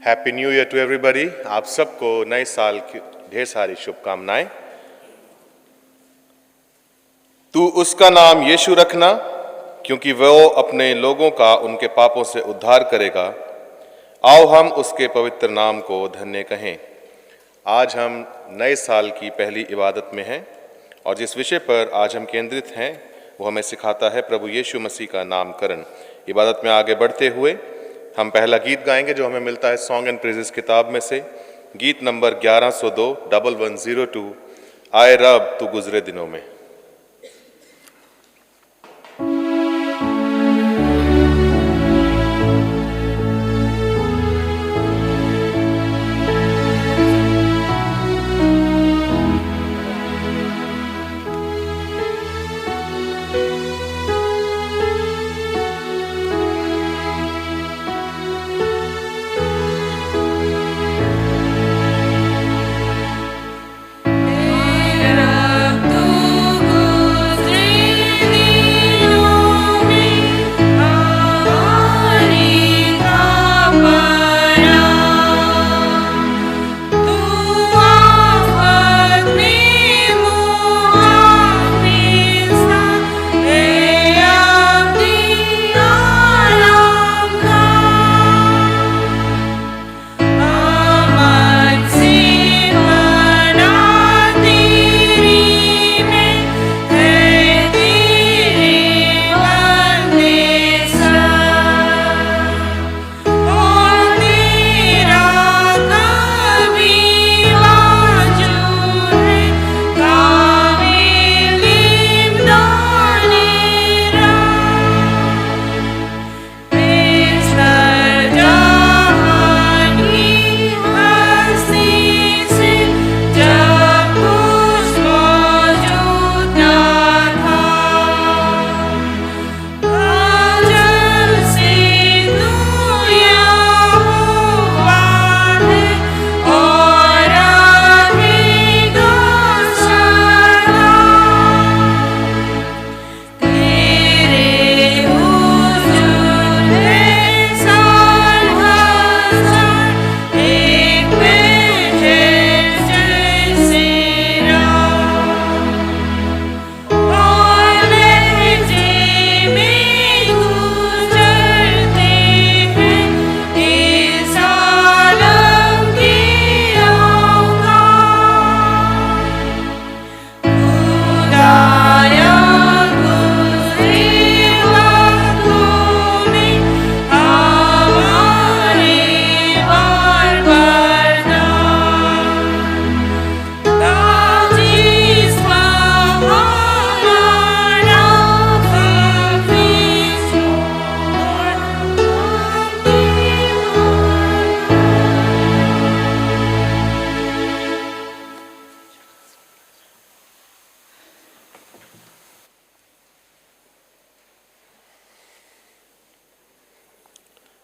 Happy new year to everybody. आप सबको नए साल की ढेर सारी शुभकामनाएं। तू उसका नाम यीशु रखना, क्योंकि वो अपने लोगों का उनके पापों से उद्धार करेगा। आओ हम उसके पवित्र नाम को धन्य कहें। आज हम नए साल की पहली इबादत में हैं और जिस विषय पर आज हम केंद्रित हैं वो हमें सिखाता है प्रभु यीशु मसीह का नामकरण। इबादत में आगे बढ़ते हुए हम पहला गीत गाएंगे जो हमें मिलता है सॉन्ग एंड प्रेजेस किताब में से, गीत नंबर 1102 1102, आए रब तू गुजरे दिनों में।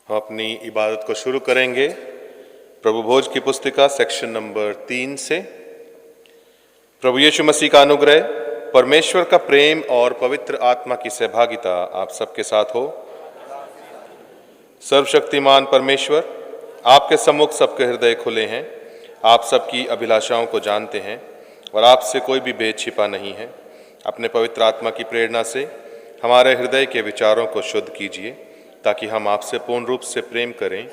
हम अपनी इबादत को शुरू करेंगे प्रभु भोज की पुस्तिका सेक्शन नंबर 3 से। प्रभु यीशु मसीह का अनुग्रह, परमेश्वर का प्रेम और पवित्र आत्मा की सहभागिता आप सबके साथ हो। सर्वशक्तिमान परमेश्वर, आपके सम्मुख सबके हृदय खुले हैं। आप सबकी अभिलाषाओं को जानते हैं और आपसे कोई भी भेद छिपा नहीं है। अपने पवित्र आत्मा की प्रेरणा से हमारे हृदय के विचारों को शुद्ध कीजिए ताकि हम आपसे पूर्ण रूप से प्रेम करें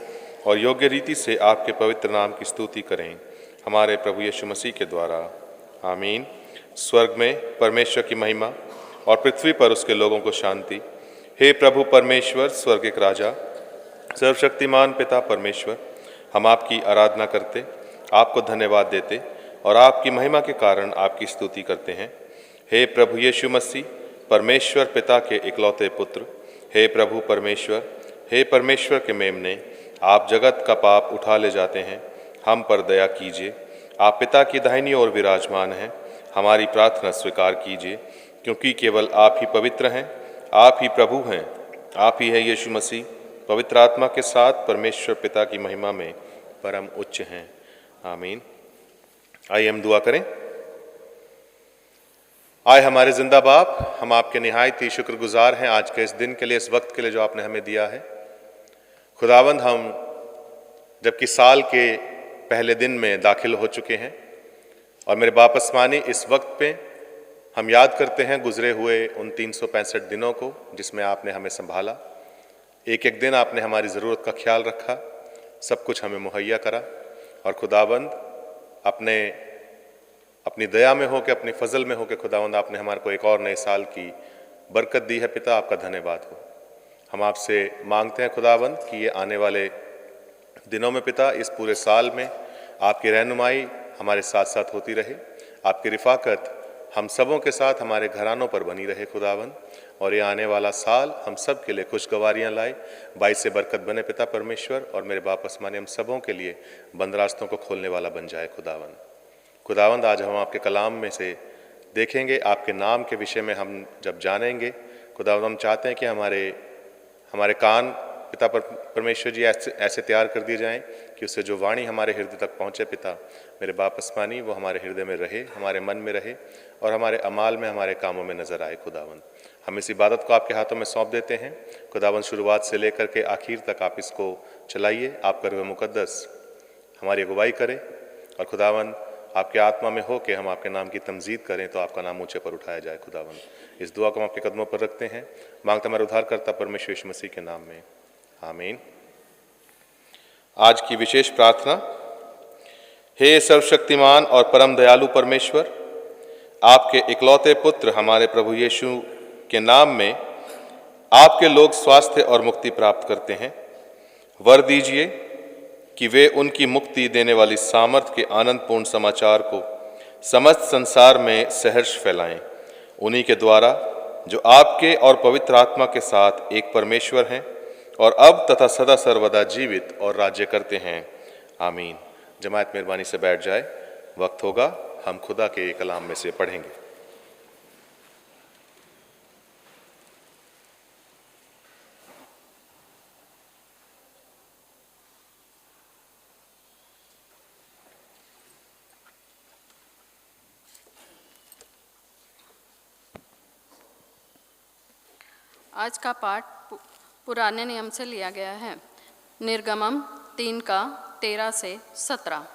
और योग्य रीति से आपके पवित्र नाम की स्तुति करें, हमारे प्रभु यीशु मसीह के द्वारा। आमीन। स्वर्ग में परमेश्वर की महिमा और पृथ्वी पर उसके लोगों को शांति। हे प्रभु परमेश्वर, स्वर्गिक राजा, सर्वशक्तिमान पिता परमेश्वर, हम आपकी आराधना करते, आपको धन्यवाद देते और आपकी महिमा के कारण आपकी स्तुति करते हैं। हे प्रभु यीशु मसीह, परमेश्वर पिता के इकलौते पुत्र, हे प्रभु परमेश्वर, हे परमेश्वर के मेमने, आप जगत का पाप उठा ले जाते हैं, हम पर दया कीजिए। आप पिता की दाहिनी ओर विराजमान हैं, हमारी प्रार्थना स्वीकार कीजिए, क्योंकि केवल आप ही पवित्र हैं, आप ही प्रभु हैं, आप ही है यीशु मसीह, पवित्र आत्मा के साथ परमेश्वर पिता की महिमा में परम उच्च हैं। आमीन। आइए हम दुआ करें। आए हमारे जिंदा बाप, हम आपके निहायत ही शुक्रगुजार हैं आज के इस दिन के लिए, इस वक्त के लिए जो आपने हमें दिया है। खुदावंद, हम जबकि साल के पहले दिन में दाखिल हो चुके हैं। और मेरे बाप आसमानी, इस वक्त पे हम याद करते हैं गुजरे हुए उन 365 दिनों को जिसमें आपने हमें संभाला। एक एक दिन आपने हमारी ज़रूरत का ख्याल रखा, सब कुछ हमें मुहैया करा। और खुदावंद अपनी दया में हो के, अपनी फजल में हो के खुदावंद आपने हमारे को एक और नए साल की बरकत दी है। पिता, आपका धन्यवाद हो। हम आपसे मांगते हैं खुदावंद कि ये आने वाले दिनों में पिता, इस पूरे साल में आपकी रहनुमाई हमारे साथ साथ होती रहे, आपकी रिफाकत हम सबों के साथ हमारे घरानों पर बनी रहे खुदावंद। और ये आने वाला साल हम सब के लिए खुशगवारियाँ लाए, बाईस से बरकत बने पिता परमेश्वर। और मेरे बाप आसमानी, हम सबों के लिए बंद रास्तों को खोलने वाला बन जाए खुदावंद। आज हम आपके कलाम में से देखेंगे, आपके नाम के विषय में हम जब जानेंगे खुदावंद, हम चाहते हैं कि हमारे कान पिता परमेश्वर जी ऐसे तैयार कर दिए जाएं कि उससे जो वाणी हमारे हृदय तक पहुँचे पिता मेरे बाप आसमानी, वो हमारे हृदय में रहे, हमारे मन में रहे और हमारे अमाल में, हमारे कामों में नजर आए खुदावंद। हम इस इबादत को आपके हाथों में सौंप देते हैं खुदावंद। शुरुआत से लेकर के आखिर तक आप इसको चलाइए, आपका रूह मुकद्दस हमारी अगुवाई करे। और खुदावंद, आपके आत्मा में हो के हम आपके नाम की तमजीद करें तो आपका नाम ऊंचे पर उठाया जाए खुदावंद। इस दुआ को हम आपके कदमों पर रखते हैं, मांगता हमारे उद्धारकर्ता परमेश्वर यीशु मसीह के नाम में, आमीन। आज की विशेष प्रार्थना। हे सर्वशक्तिमान और परम दयालु परमेश्वर, आपके इकलौते पुत्र हमारे प्रभु यीशु के नाम में आपके लोग स्वास्थ्य और मुक्ति प्राप्त करते हैं। वर दीजिए कि वे उनकी मुक्ति देने वाली सामर्थ के आनंदपूर्ण समाचार को समस्त संसार में सहर्ष फैलाएं। उन्हीं के द्वारा जो आपके और पवित्र आत्मा के साथ एक परमेश्वर हैं और अब तथा सदा सर्वदा जीवित और राज्य करते हैं, आमीन। जमात मेहरबानी से बैठ जाए, वक्त होगा हम खुदा के कलाम में से पढ़ेंगे। आज का पाठ पुराने नियम से लिया गया है। निर्गमन 3 का 13 से 17।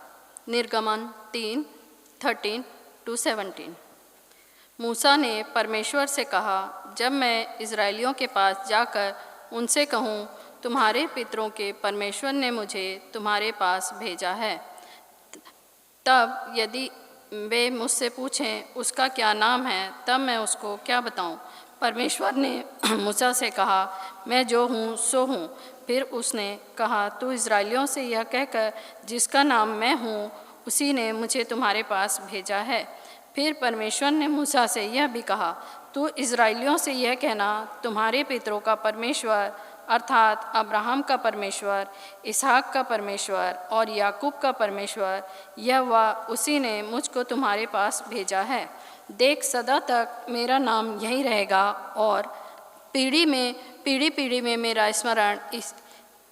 निर्गमन 3:13-17। मूसा ने परमेश्वर से कहा, जब मैं इज़राइलियों के पास जाकर उनसे कहूँ, तुम्हारे पितरों के परमेश्वर ने मुझे तुम्हारे पास भेजा है, तब यदि वे मुझसे पूछें उसका क्या नाम है, तब मैं उसको क्या बताऊं? परमेश्वर ने मूसा से कहा, मैं जो हूँ सो हूँ। फिर उसने कहा, तू इज़राइलियों से यह कहकर, जिसका नाम मैं हूँ उसी ने मुझे तुम्हारे पास भेजा है। फिर परमेश्वर ने मूसा से यह भी कहा, तू इज़राइलियों से यह कहना, तुम्हारे पितरों का परमेश्वर अर्थात अब्राहम का परमेश्वर, इसहाक का परमेश्वर और याकूब का परमेश्वर, यहोवा उसी ने मुझको तुम्हारे पास भेजा है। देख, सदा तक मेरा नाम यही रहेगा और पीढ़ी पीढ़ी में मेरा स्मरण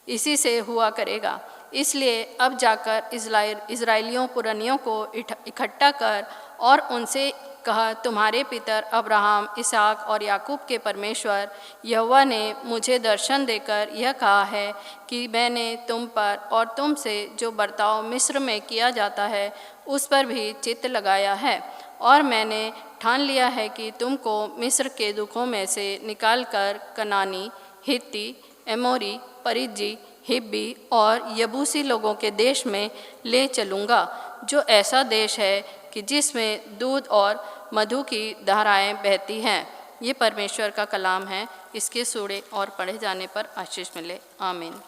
इसी से हुआ करेगा। इसलिए अब जाकर इज़राइलियों पुरनियों को इकट्ठा कर और उनसे कहा, तुम्हारे पितर अब्राहम, इसहाक और याकूब के परमेश्वर यहोवा ने मुझे दर्शन देकर यह कहा है कि मैंने तुम पर और तुमसे जो बर्ताव मिस्र में किया जाता है उस पर भी चित्त लगाया है। और मैंने ठान लिया है कि तुमको मिस्र के दुखों में से निकालकर कनानी, हित्ती, एमोरी, परिज्जी, हिब्बी और यबूसी लोगों के देश में ले चलूँगा, जो ऐसा देश है कि जिसमें दूध और मधु की धाराएं बहती हैं। ये परमेश्वर का कलाम है, इसके सुने और पढ़े जाने पर आशीष मिले, आमीन।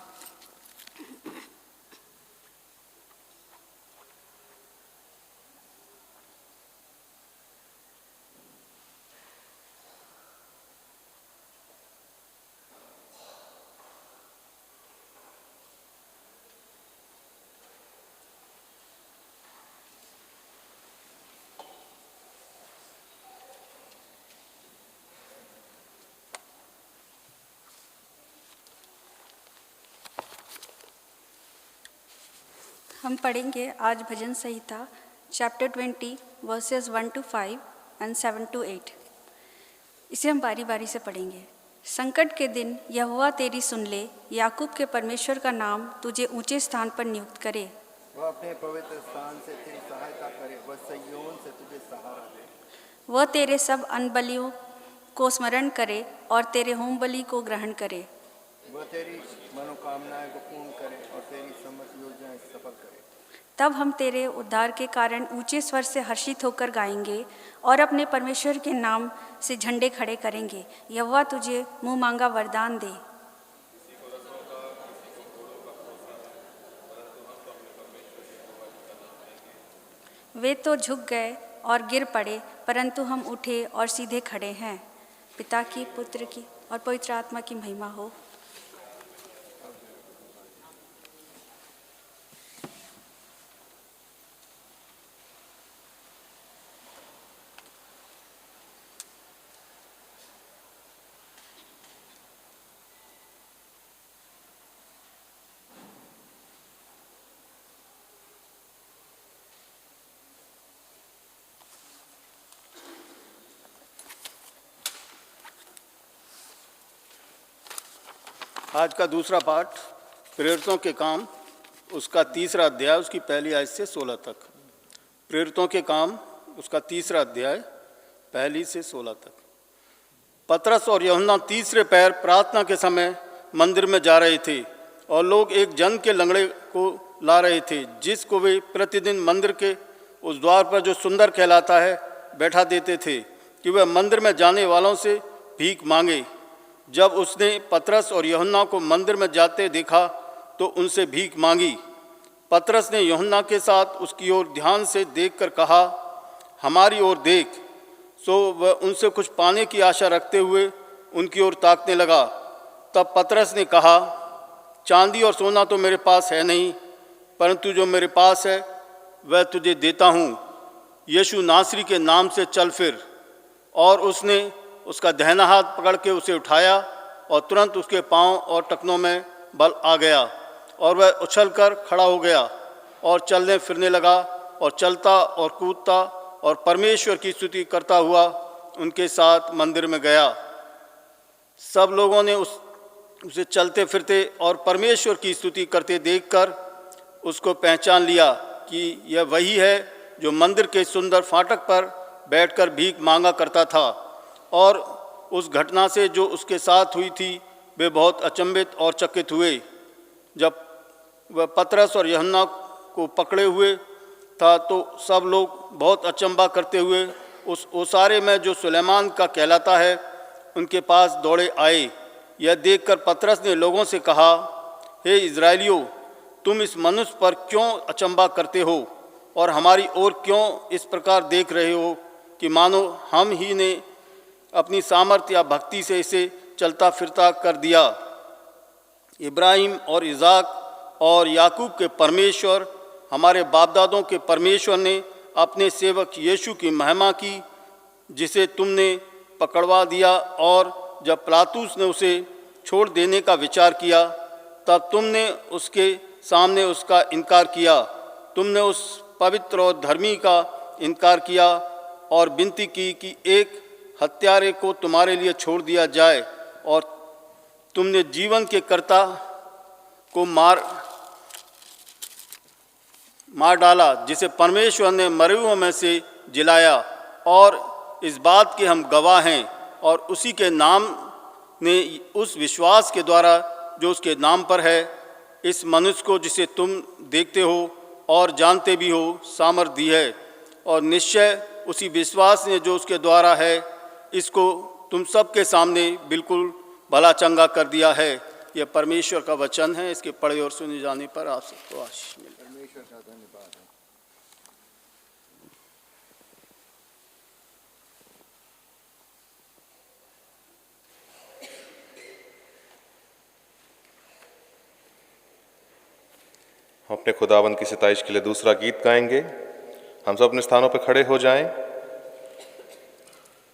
हम पढ़ेंगे आज भजन संहिता chapter 20 verses 1 to 5 and 7 to 8। इसे हम बारी बारी से पढ़ेंगे। संकट के दिन यहोवा तेरी सुन ले, याकूब के परमेश्वर का नाम तुझे ऊंचे स्थान पर नियुक्त करे। वह अपने पवित्र स्थान से तेरी सहायता करे, वह सिय्योन से तुझे सहारा दे। वह तेरे सब अन्नबलियों को स्मरण करे और तेरे होम बलि को ग्रहण करे। वह तेरी मनोकामनाएं को पूर्ण करे और तेरी समस्त योजनाएं सफल करे। तब हम तेरे उद्धार के कारण ऊंचे स्वर से हर्षित होकर गाएंगे और अपने परमेश्वर के नाम से झंडे खड़े करेंगे। यहोवा तुझे मुँह मांगा वरदान दे। वे तो झुक गए और गिर पड़े, परंतु हम उठे और सीधे खड़े हैं। पिता की, पुत्र की और पवित्र आत्मा की महिमा हो। आज का दूसरा पाठ प्रेरितों के काम, उसका तीसरा अध्याय, उसकी पहली आयत से 16 तक। प्रेरितों के काम, उसका तीसरा अध्याय, पहली से 16 तक। पतरस और यूहन्ना तीसरे पैर प्रार्थना के समय मंदिर में जा रहे थे और लोग एक जन के लंगड़े को ला रहे थे, जिसको वे प्रतिदिन मंदिर के उस द्वार पर जो सुंदर कहलाता है बैठा देते थे कि वह मंदिर में जाने वालों से भीख मांगे। जब उसने पतरस और यूहन्ना को मंदिर में जाते देखा तो उनसे भीख मांगी। पतरस ने यूहन्ना के साथ उसकी ओर ध्यान से देखकर कहा, हमारी ओर देख। सो वह उनसे कुछ पाने की आशा रखते हुए उनकी ओर ताकने लगा। तब पतरस ने कहा, चांदी और सोना तो मेरे पास है नहीं, परंतु जो मेरे पास है वह तुझे देता हूँ। यीशु नासरी के नाम से चल फिर। और उसने उसका दाहिना हाथ पकड़ के उसे उठाया और तुरंत उसके पांव और टखनों में बल आ गया और वह उछलकर खड़ा हो गया और चलने फिरने लगा और चलता और कूदता और परमेश्वर की स्तुति करता हुआ उनके साथ मंदिर में गया। सब लोगों ने उसे चलते फिरते और परमेश्वर की स्तुति करते देखकर उसको पहचान लिया कि यह वही है जो मंदिर के सुंदर फाटक पर बैठकर भीख मांगा करता था। और उस घटना से जो उसके साथ हुई थी वे बहुत अचंभित और चकित हुए। जब वह पतरस और यूहन्ना को पकड़े हुए था तो सब लोग बहुत अचंभा करते हुए उस ओसारे में जो सुलेमान का कहलाता है उनके पास दौड़े आए। यह देखकर पतरस ने लोगों से कहा, हे इज़राइलियों, तुम इस मनुष्य पर क्यों अचंभा करते हो और हमारी ओर क्यों इस प्रकार देख रहे हो कि मानो हम ही ने अपनी सामर्थ्य या भक्ति से इसे चलता फिरता कर दिया। इब्राहिम और इज़ाक और याकूब के परमेश्वर, हमारे बापदादों के परमेश्वर ने अपने सेवक यीशु की महिमा की, जिसे तुमने पकड़वा दिया। और जब पिलातुस ने उसे छोड़ देने का विचार किया तब तुमने उसके सामने उसका इनकार किया। तुमने उस पवित्र और धर्मी का इनकार किया और विनती की कि एक हत्यारे को तुम्हारे लिए छोड़ दिया जाए। और तुमने जीवन के कर्ता को मार डाला, जिसे परमेश्वर ने मरे हुओं में से जिलाया। और इस बात के हम गवाह हैं। और उसी के नाम ने, उस विश्वास के द्वारा जो उसके नाम पर है, इस मनुष्य को जिसे तुम देखते हो और जानते भी हो सामर्थ दी है। और निश्चय उसी विश्वास ने जो उसके द्वारा है, इसको तुम सबके सामने बिल्कुल भला चंगा कर दिया है। यह परमेश्वर का वचन है। इसके पढ़े और सुने जाने पर आप सबको आशीष मिले। परमेश्वर का धन्यवाद है। हम अपने खुदावंद की सिताइश के लिए दूसरा गीत गाएंगे। हम सब अपने स्थानों पर खड़े हो जाएं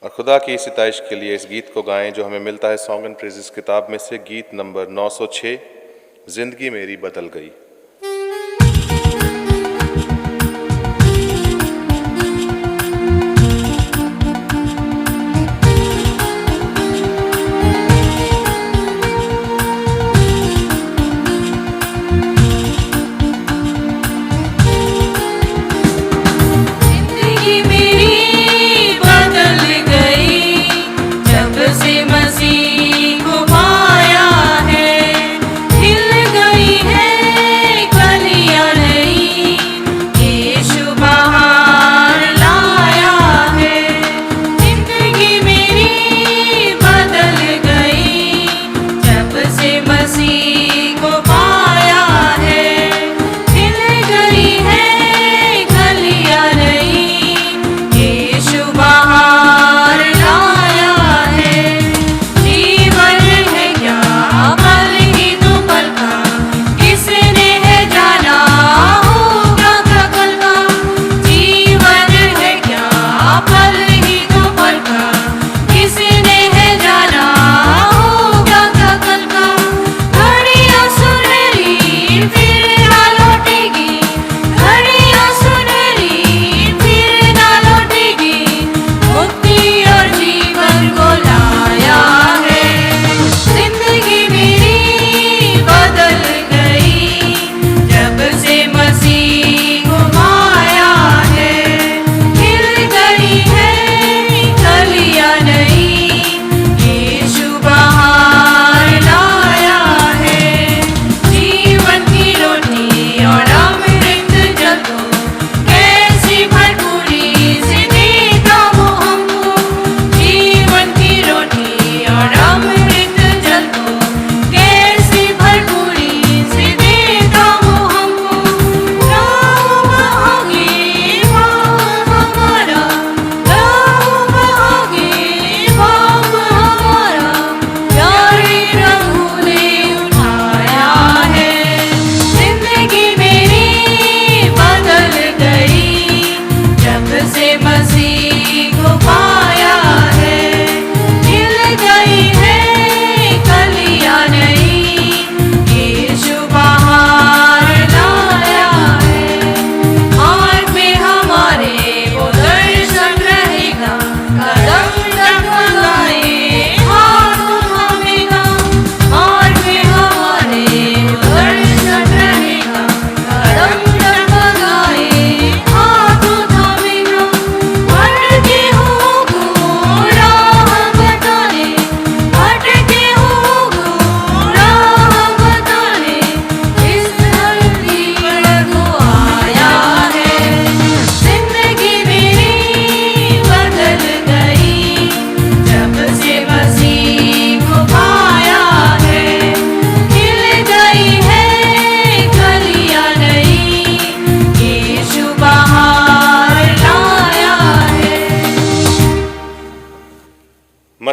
और खुदा की सिताइश के लिए इस गीत को गाएं जो हमें मिलता है सॉन्ग एंड प्रेजेस किताब में से, गीत नंबर 906, जिंदगी मेरी बदल गई।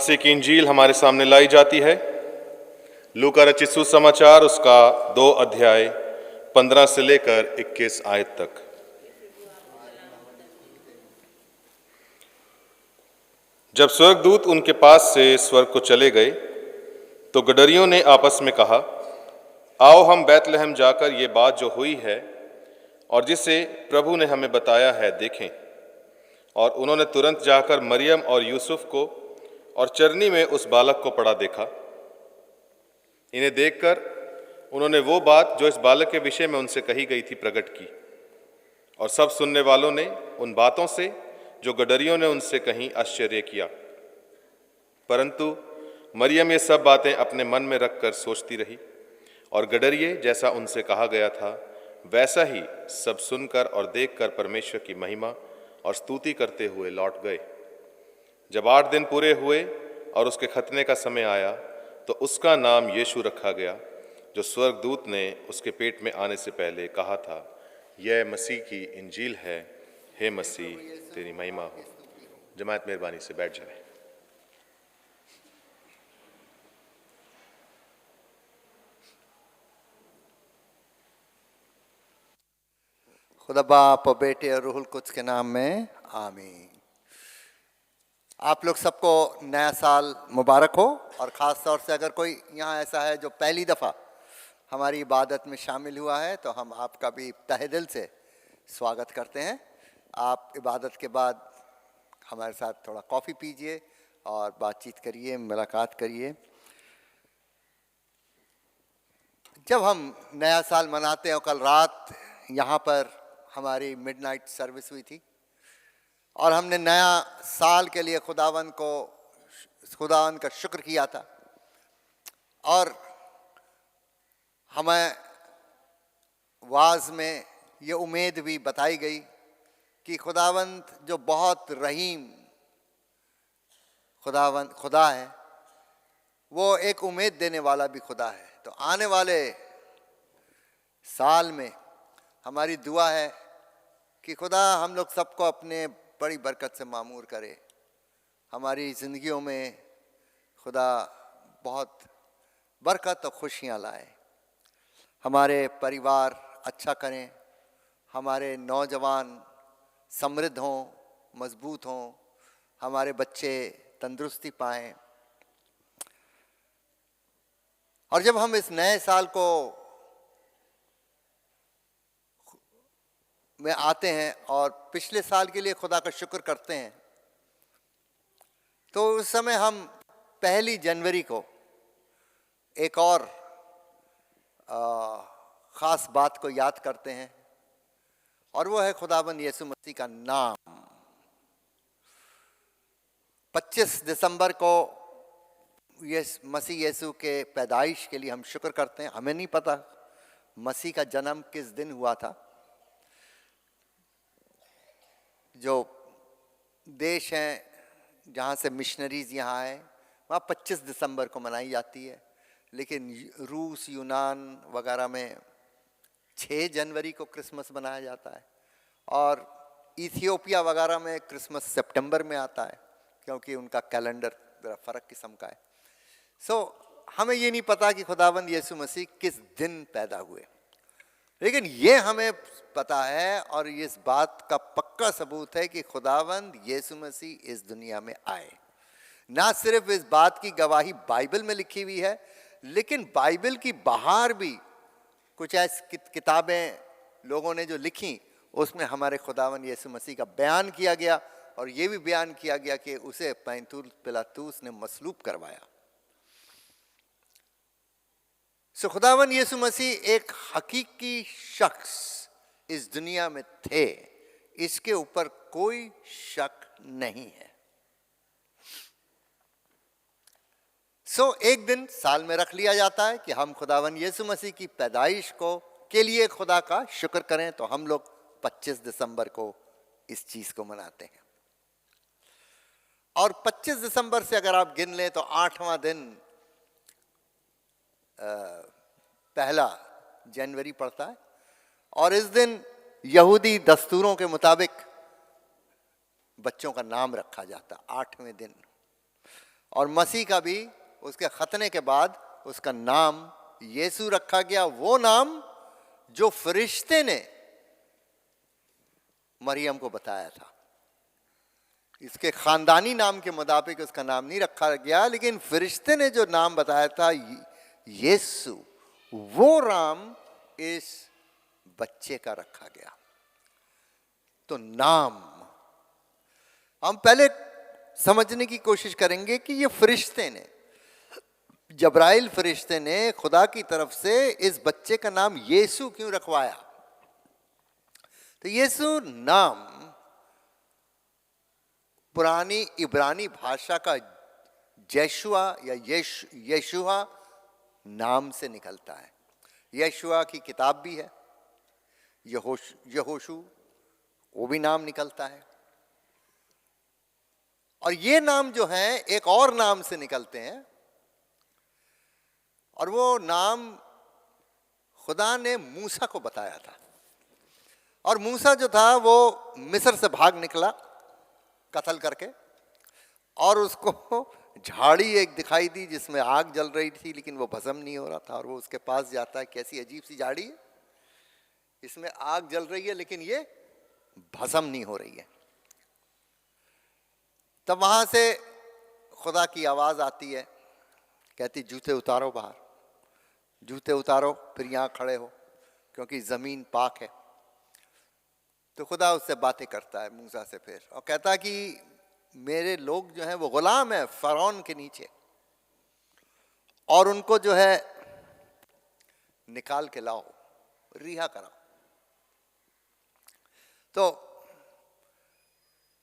मसीह की इंजील हमारे सामने लाई जाती है। लूका रचित सुसमाचार उसका 2 अध्याय 15 से लेकर 21 आयत तक। जब स्वर्गदूत उनके पास से स्वर्ग को चले गए तो गडरियों ने आपस में कहा, आओ हम बैतलहम जाकर ये बात जो हुई है और जिसे प्रभु ने हमें बताया है देखें। और उन्होंने तुरंत जाकर मरियम और यूसुफ को और चरनी में उस बालक को पड़ा देखा। इन्हें देखकर उन्होंने वो बात जो इस बालक के विषय में उनसे कही गई थी प्रकट की। और सब सुनने वालों ने उन बातों से जो गडरियों ने उनसे कहीं आश्चर्य किया। परंतु मरियम ये सब बातें अपने मन में रखकर सोचती रही, और गडरिये जैसा उनसे कहा गया था वैसा ही सब सुनकर और देखकर परमेश्वर की महिमा और स्तुति करते हुए लौट गए। जब 8 दिन पूरे हुए और उसके खतने का समय आया तो उसका नाम यीशु रखा गया, जो स्वर्गदूत ने उसके पेट में आने से पहले कहा था, यह मसीह की इंजील है। हे मसीह, तेरी महिमा हो। जमात मेहरबानी से बैठ जाए। खुदा बाप और बेटे और रूहुल कुद्स के नाम में आमीन। आप लोग सबको नया साल मुबारक हो। और ख़ास तौर से अगर कोई यहाँ ऐसा है जो पहली दफ़ा हमारी इबादत में शामिल हुआ है तो हम आपका भी तहे दिल से स्वागत करते हैं। आप इबादत के बाद हमारे साथ थोड़ा कॉफ़ी पीजिए और बातचीत करिए, मुलाकात करिए। जब हम नया साल मनाते हैं, कल रात यहाँ पर हमारी मिडनाइट सर्विस हुई थी और हमने नया साल के लिए खुदावन का शुक्र किया था। और हमें वाज में ये उम्मीद भी बताई गई कि खुदावंत जो बहुत रहीम खुदा है, वो एक उम्मीद देने वाला भी खुदा है। तो आने वाले साल में हमारी दुआ है कि खुदा हम लोग सबको अपने बड़ी बरकत से मामूर करे। हमारी ज़िंदगियों में खुदा बहुत बरकत और खुशियाँ लाए। हमारे परिवार अच्छा करें, हमारे नौजवान समृद्ध हों, मजबूत हों, हमारे बच्चे तंदुरुस्ती पाएं। और जब हम इस नए साल को में आते हैं और पिछले साल के लिए खुदा का शुक्र करते हैं, तो उस समय हम 1 जनवरी को एक और ख़ास बात को याद करते हैं, और वो है खुदाबंद यीशु मसीह का नाम। 25 दिसंबर को मसीह यीशु के पैदाइश के लिए हम शुक्र करते हैं। हमें नहीं पता मसीह का जन्म किस दिन हुआ था। जो देश हैं जहाँ से मिशनरीज यहाँ आए वहाँ 25 दिसंबर को मनाई जाती है, लेकिन रूस, यूनान वगैरह में 6 जनवरी को क्रिसमस मनाया जाता है, और इथियोपिया वगैरह में क्रिसमस सितंबर में आता है, क्योंकि उनका कैलेंडर ज़रा फ़र्क किस्म का है। हमें ये नहीं पता कि खुदावंद यीशु मसीह किस दिन पैदा हुए, लेकिन ये हमें पता है और इस बात का पक्का सबूत है कि खुदावंद यीशु मसीह इस दुनिया में आए। ना सिर्फ इस बात की गवाही बाइबल में लिखी हुई है, लेकिन बाइबल की बाहर भी कुछ ऐसी किताबें लोगों ने जो लिखी, उसमें हमारे खुदावंद यीशु मसीह का बयान किया गया, और ये भी बयान किया गया कि उसे पैंतुस पिलातुस ने मसलूब करवाया। खुदावंद यीशु मसीह एक हकीकी शख्स इस दुनिया में थे, इसके ऊपर कोई शक नहीं है। एक दिन साल में रख लिया जाता है कि हम खुदावंद यीशु मसीह की पैदाइश के लिए खुदा का शुक्र करें, तो हम लोग 25 दिसंबर को इस चीज को मनाते हैं। और 25 दिसंबर से अगर आप गिन लें तो 8वां दिन 1 जनवरी पड़ता है, और इस दिन यहूदी दस्तूरों के मुताबिक बच्चों का नाम रखा जाता 8वें दिन। और मसीह का भी उसके खतने के बाद उसका नाम यीशु रखा गया, वो नाम जो फरिश्ते ने मरियम को बताया था। इसके खानदानी नाम के मुताबिक उसका नाम नहीं रखा गया, लेकिन फरिश्ते ने जो नाम बताया था यीशु, वो नाम इस बच्चे का रखा गया। तो नाम हम पहले समझने की कोशिश करेंगे कि ये फरिश्ते ने, जब्राइल फरिश्ते ने खुदा की तरफ से इस बच्चे का नाम यीशु क्यों रखवाया। तो यीशु नाम पुरानी इब्रानी भाषा का यशुआ या यशुआ नाम से निकलता है। यशुआ की किताब भी है, यहोशू, वो भी नाम निकलता है। और ये नाम जो है एक और नाम से निकलते हैं, और वो नाम खुदा ने मूसा को बताया था। और मूसा जो था वो मिस्र से भाग निकला कत्ल करके, और उसको झाड़ी एक दिखाई दी जिसमें आग जल रही थी, लेकिन वो भस्म नहीं हो रहा था। और वो उसके पास जाता है, कैसी अजीब सी झाड़ी है, इसमें आग जल रही है लेकिन ये भस्म नहीं हो रही है। तब वहां से खुदा की आवाज आती है, कहती जूते उतारो बाहर, जूते उतारो, फिर यहां खड़े हो क्योंकि जमीन पाक है। तो खुदा उससे बातें करता है मूसा से फिर, और कहता है कि मेरे लोग जो हैं वो गुलाम है फरौन के नीचे, और उनको जो है निकाल के लाओ, रिहा कराओ। तो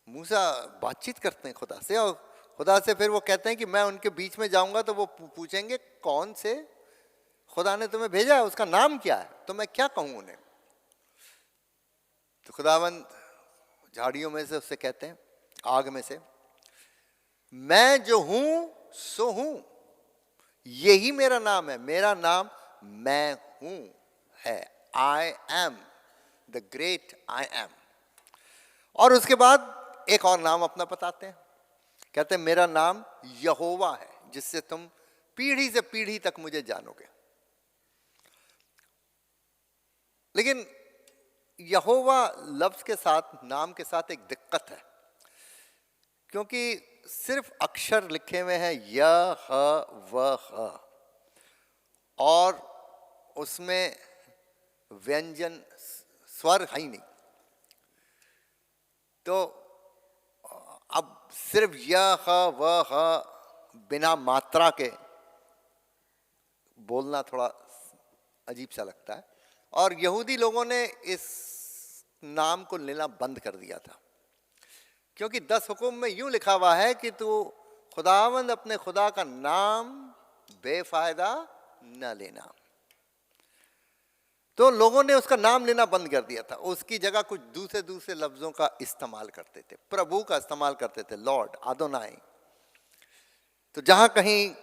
मूसा बातचीत करते हैं खुदा से, और खुदा से फिर वो कहते हैं कि मैं उनके बीच में जाऊंगा तो वो पूछेंगे कौन से खुदा ने तुम्हें भेजा है, उसका नाम क्या है, तो मैं क्या कहूं उन्हें। तो खुदावंद झाड़ियों में से उससे कहते हैं, आग में से, मैं जो हूं सो हूं, यही मेरा नाम है, मेरा नाम मैं हूं है, I am the great I am. और उसके बाद एक और नाम अपना बताते हैं, कहते हैं मेरा नाम यहोवा है, जिससे तुम पीढ़ी से पीढ़ी तक मुझे जानोगे। लेकिन यहोवा लफ्ज के साथ, नाम के साथ एक दिक्कत है, क्योंकि सिर्फ अक्षर लिखे हुए हैं य ह व ह, और उसमें व्यंजन स्वर है ही नहीं। तो अब सिर्फ य ह व ह बिना मात्रा के बोलना थोड़ा अजीब सा लगता है, और यहूदी लोगों ने इस नाम को लेना बंद कर दिया था, क्योंकि 10 हुक्म में यूं लिखा हुआ है कि तू खुदावंद अपने खुदा का नाम बेफायदा न लेना। तो लोगों ने उसका नाम लेना बंद कर दिया था, उसकी जगह कुछ दूसरे दूसरे लफ्जों का इस्तेमाल करते थे, प्रभु का इस्तेमाल करते थे, लॉर्ड, आदोनाई। तो जहां कहीं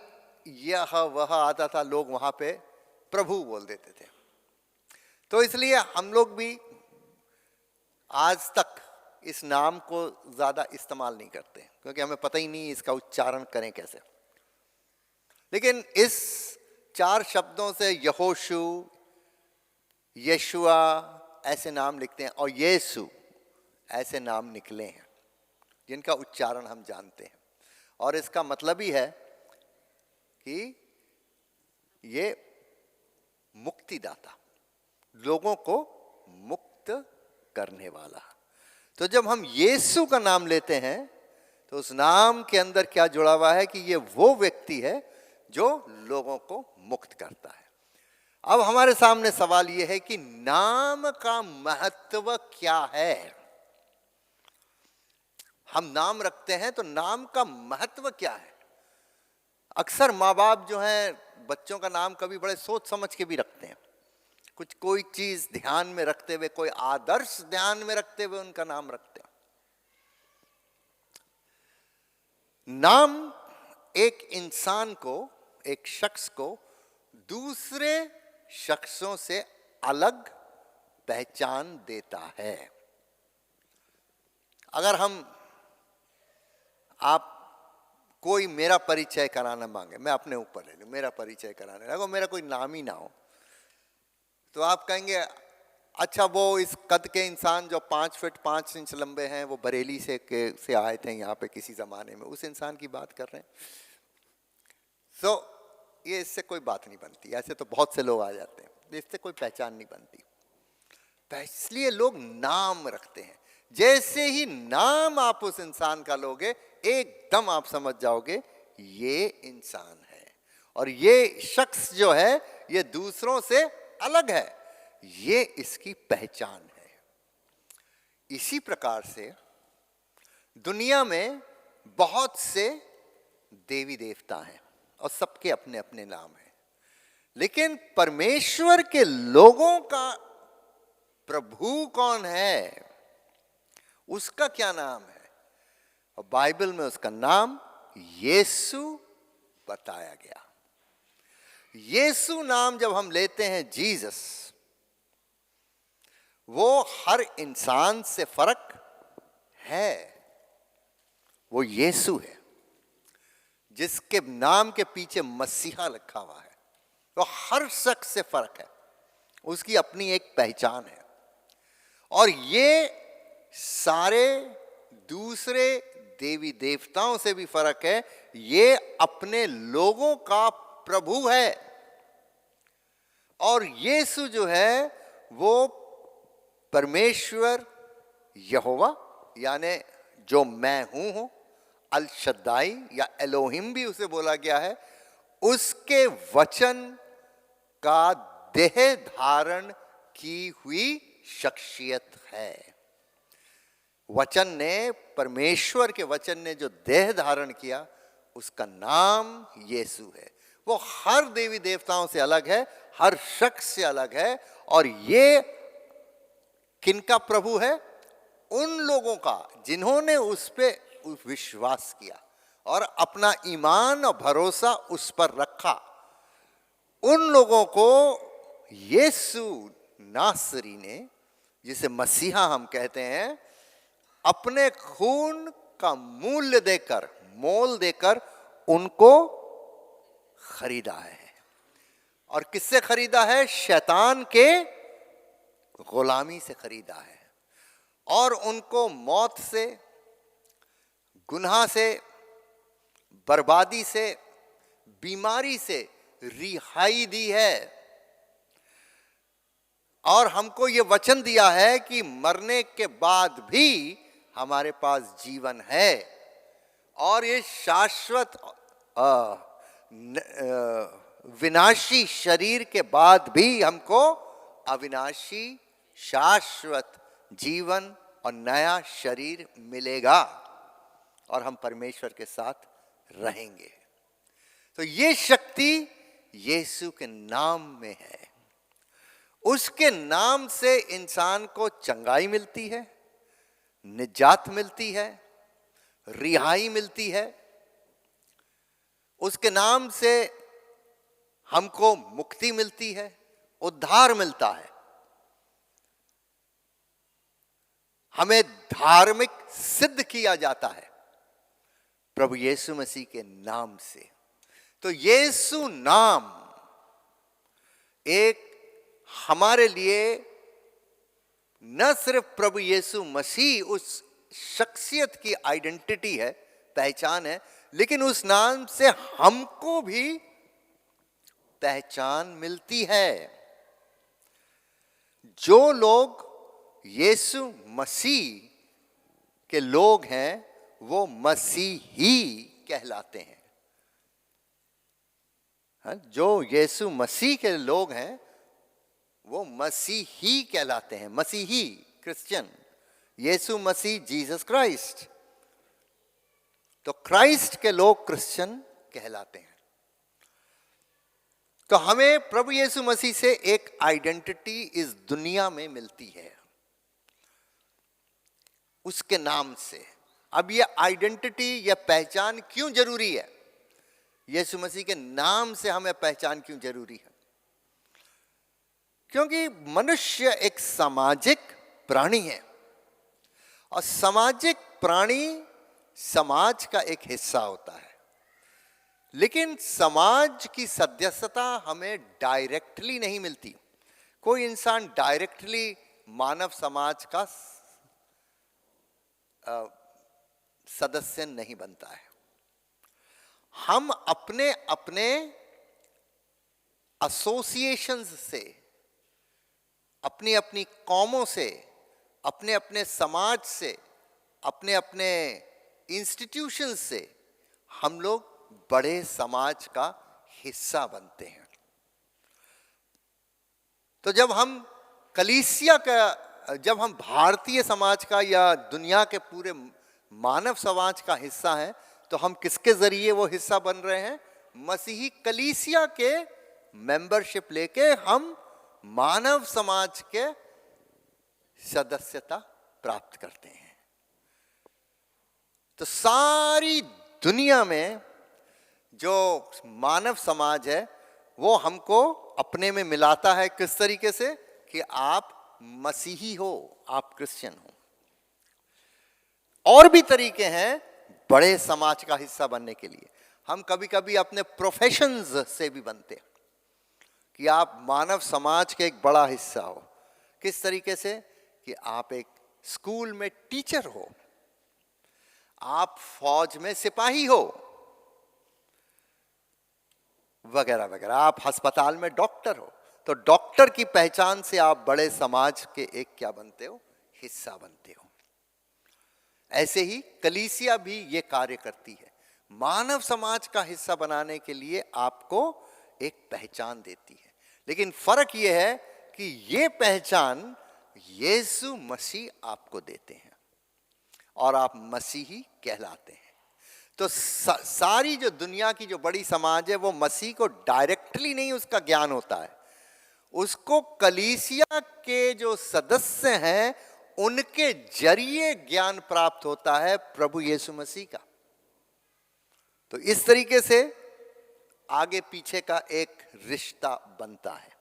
यह वह आता था, लोग वहां पे प्रभु बोल देते थे। तो इसलिए हम लोग भी आज तक इस नाम को ज्यादा इस्तेमाल नहीं करते, क्योंकि हमें पता ही नहीं इसका उच्चारण करें कैसे। लेकिन इस 4 शब्दों से यहोशू, यशुआ ऐसे नाम लिखते हैं, और यीशु ऐसे नाम निकले हैं जिनका उच्चारण हम जानते हैं। और इसका मतलब ही है कि ये मुक्तिदाता, लोगों को मुक्त करने वाला। तो जब हम यीशु का नाम लेते हैं तो उस नाम के अंदर क्या जुड़ा हुआ है कि ये वो व्यक्ति है जो लोगों को मुक्त करता है। अब हमारे सामने सवाल ये है कि नाम का महत्व क्या है। हम नाम रखते हैं तो नाम का महत्व क्या है। अक्सर माँ बाप जो हैं बच्चों का नाम कभी बड़े सोच समझ के भी रखते हैं, कुछ कोई चीज ध्यान में रखते हुए, कोई आदर्श ध्यान में रखते हुए उनका नाम रखते हैं। नाम एक इंसान को, एक शख्स को दूसरे शख्सों से अलग पहचान देता है। अगर आप कोई मेरा परिचय कराना मांगे, मैं अपने ऊपर ले लूँ, मेरा परिचय कराने लगो, मेरा कोई नाम ही ना हो, तो आप कहेंगे अच्छा वो इस कद के इंसान जो 5 फीट 5 इंच लंबे हैं, वो बरेली से आए थे यहाँ पे किसी ज़माने में, उस इंसान की बात कर रहे हैं। तो ये इससे कोई बात नहीं बनती। ऐसे तो बहुत से लोग आ जाते हैं, इससे कोई पहचान नहीं बनती। इसलिए लोग नाम रखते हैं। जैसे ही नाम आप उस इंसान का लोगे, एकदम आप समझ जाओगे ये इंसान है, और ये शख्स जो है ये दूसरों से अलग है, ये इसकी पहचान है। इसी प्रकार से दुनिया में बहुत से देवी देवता हैं और सबके अपने अपने नाम हैं, लेकिन परमेश्वर के लोगों का प्रभु कौन है, उसका क्या नाम है? और बाइबल में उसका नाम यीशु बताया गया। यीशु नाम जब हम लेते हैं, जीसस, वो हर इंसान से फर्क है। वो यीशु है जिसके नाम के पीछे मसीहा लिखा हुआ है। तो हर शख्स से फर्क है, उसकी अपनी एक पहचान है। और ये सारे दूसरे देवी देवताओं से भी फर्क है, ये अपने लोगों का प्रभु है। और यीशु जो है वो परमेश्वर यहोवा, यानी जो मैं हूं, अल शद्दाई या एलोहिम भी उसे बोला गया है, उसके वचन का देह धारण की हुई शख्सियत है। वचन ने, परमेश्वर के वचन ने जो देह धारण किया, उसका नाम यीशु है। वो हर देवी देवताओं से अलग है, हर शख्स से अलग है। और ये किनका प्रभु है? उन लोगों का जिन्होंने उस पे विश्वास किया और अपना ईमान और भरोसा उस पर रखा। उन लोगों को यीशु नासरी ने, जिसे मसीहा हम कहते हैं, अपने खून का मूल्य देकर, मोल देकर उनको खरीदा है। और किससे खरीदा है? शैतान के गुलामी से खरीदा है। और उनको मौत से, गुनाह से, बर्बादी से, बीमारी से रिहाई दी है। और हमको ये वचन दिया है कि मरने के बाद भी हमारे पास जीवन है, और ये शाश्वत विनाशी शरीर के बाद भी हमको अविनाशी शाश्वत जीवन और नया शरीर मिलेगा, और हम परमेश्वर के साथ रहेंगे। तो ये शक्ति यीशु के नाम में है। उसके नाम से इंसान को चंगाई मिलती है, निजात मिलती है, रिहाई मिलती है। उसके नाम से हमको मुक्ति मिलती है, उद्धार मिलता है। हमें धार्मिक सिद्ध किया जाता है प्रभु यीशु मसीह के नाम से। तो यीशु नाम एक हमारे लिए न सिर्फ प्रभु यीशु मसीह उस शख्सियत की आइडेंटिटी है, पहचान है, लेकिन उस नाम से हमको भी पहचान मिलती है। जो लोग यीशु मसीह के लोग हैं वो मसीही कहलाते हैं। जो यीशु मसीह के लोग हैं वो मसीही कहलाते हैं, मसीही, क्रिश्चियन। यीशु मसीह, जीसस क्राइस्ट। तो क्राइस्ट के लोग क्रिश्चियन कहलाते हैं। तो हमें प्रभु यीशु मसीह से एक आइडेंटिटी इस दुनिया में मिलती है, उसके नाम से। अब ये आइडेंटिटी या पहचान क्यों जरूरी है? यीशु मसीह के नाम से हमें पहचान क्यों जरूरी है? क्योंकि मनुष्य एक सामाजिक प्राणी है, और सामाजिक प्राणी समाज का एक हिस्सा होता है। लेकिन समाज की सदस्यता हमें डायरेक्टली नहीं मिलती। कोई इंसान डायरेक्टली मानव समाज का सदस्य नहीं बनता है। हम अपने अपने एसोसिएशंस से, अपनी अपनी कौमों से, अपने अपने समाज से, अपने अपने इंस्टीट्यूशन से हम लोग बड़े समाज का हिस्सा बनते हैं। तो जब हम कलीसिया का, जब हम भारतीय समाज का या दुनिया के पूरे मानव समाज का हिस्सा हैं, तो हम किसके जरिए वो हिस्सा बन रहे हैं? मसीही कलीसिया के मेंबरशिप लेके हम मानव समाज के सदस्यता प्राप्त करते हैं। तो सारी दुनिया में जो मानव समाज है वो हमको अपने में मिलाता है। किस तरीके से? कि आप मसीही हो, आप क्रिश्चियन हो। और भी तरीके हैं बड़े समाज का हिस्सा बनने के लिए। हम कभी कभी अपने प्रोफेशंस से भी बनते हैं कि आप मानव समाज के एक बड़ा हिस्सा हो। किस तरीके से? कि आप एक स्कूल में टीचर हो, आप फौज में सिपाही हो, वगैरह वगैरह। आप अस्पताल में डॉक्टर हो। तो डॉक्टर की पहचान से आप बड़े समाज के एक क्या बनते हो? हिस्सा बनते हो। ऐसे ही कलीसिया भी ये कार्य करती है, मानव समाज का हिस्सा बनाने के लिए आपको एक पहचान देती है। लेकिन फर्क ये है कि ये पहचान यीशु मसीह आपको देते हैं और आप मसीही कहलाते हैं। तो सारी जो दुनिया की जो बड़ी समाज है वो मसीह को डायरेक्टली नहीं उसका ज्ञान होता है, उसको कलीसिया के जो सदस्य हैं उनके जरिए ज्ञान प्राप्त होता है प्रभु यीशु मसीह का। तो इस तरीके से आगे पीछे का एक रिश्ता बनता है।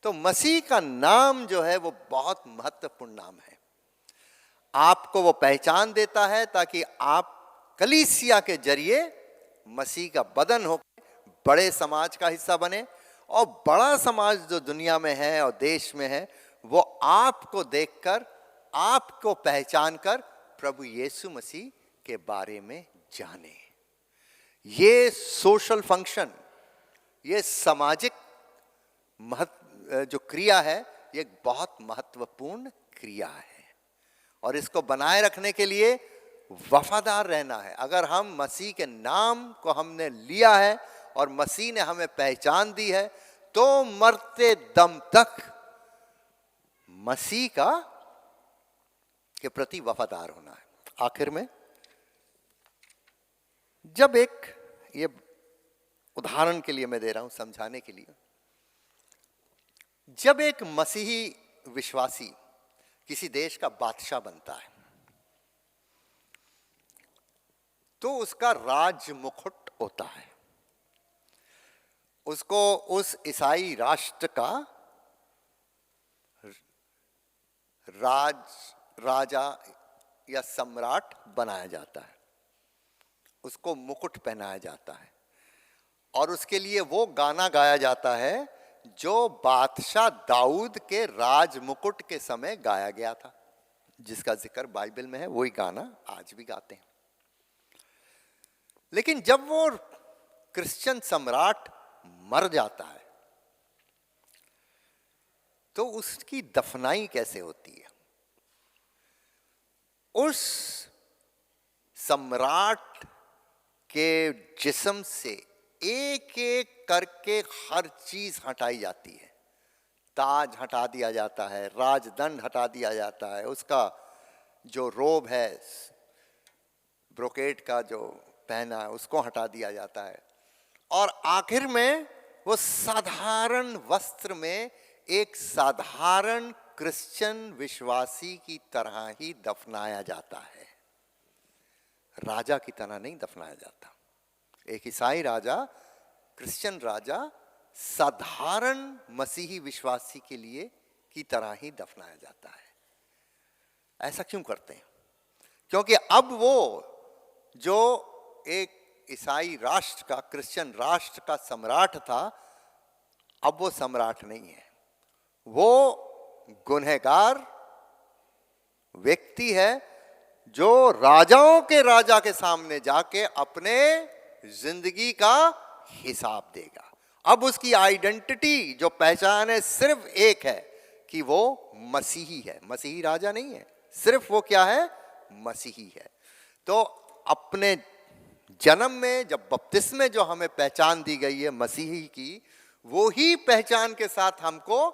तो मसीह का नाम जो है वो बहुत महत्वपूर्ण नाम है। आपको वो पहचान देता है ताकि आप कलीसिया के जरिए मसीह का बदन होकर बड़े समाज का हिस्सा बने। और बड़ा समाज जो दुनिया में है और देश में है वो आपको देखकर, आपको पहचान कर प्रभु यीशु मसीह के बारे में जाने। ये सोशल फंक्शन, ये सामाजिक जो क्रिया है, ये बहुत महत्वपूर्ण क्रिया है और इसको बनाए रखने के लिए वफादार रहना है। अगर हम मसीह के नाम को हमने लिया है और मसीह ने हमें पहचान दी है तो मरते दम तक मसीह का के प्रति वफादार होना है। आखिर में जब एक, ये उदाहरण के लिए मैं दे रहा हूं समझाने के लिए, जब एक मसीही विश्वासी किसी देश का बादशाह बनता है तो उसका राज मुकुट होता है। उसको उस ईसाई राष्ट्र का राजा या सम्राट बनाया जाता है, उसको मुकुट पहनाया जाता है और उसके लिए वो गाना गाया जाता है जो बादशाह दाऊद के राज मुकुट के समय गाया गया था, जिसका जिक्र बाइबल में है। वही गाना आज भी गाते हैं। लेकिन जब वो क्रिश्चियन सम्राट मर जाता है तो उसकी दफनाई कैसे होती है? उस सम्राट के जिस्म से एक एक करके हर चीज हटाई जाती है। ताज हटा दिया जाता है, राजदंड हटा दिया जाता है, उसका जो रोब है ब्रोकेट का जो पहना है उसको हटा दिया जाता है और आखिर में वो साधारण वस्त्र में एक साधारण क्रिश्चियन विश्वासी की तरह ही दफनाया जाता है। राजा की तरह नहीं दफनाया जाता। एक ईसाई राजा, क्रिश्चियन राजा साधारण मसीही विश्वासी के लिए की तरह ही दफनाया जाता है। ऐसा क्यों करते हैं? क्योंकि अब वो जो एक ईसाई राष्ट्र का, क्रिश्चियन राष्ट्र का सम्राट था, अब वो सम्राट नहीं है। वो गुनहगार व्यक्ति है जो राजाओं के राजा के सामने जाके अपने जिंदगी का हिसाब देगा। अब उसकी आइडेंटिटी, जो पहचान है, सिर्फ एक है कि वो मसीही है, मसीही राजा नहीं है, सिर्फ वो क्या है? मसीही है। तो अपने जन्म में जब बपतिस्मे में जो हमें पहचान दी गई है मसीही की, वो ही पहचान के साथ हमको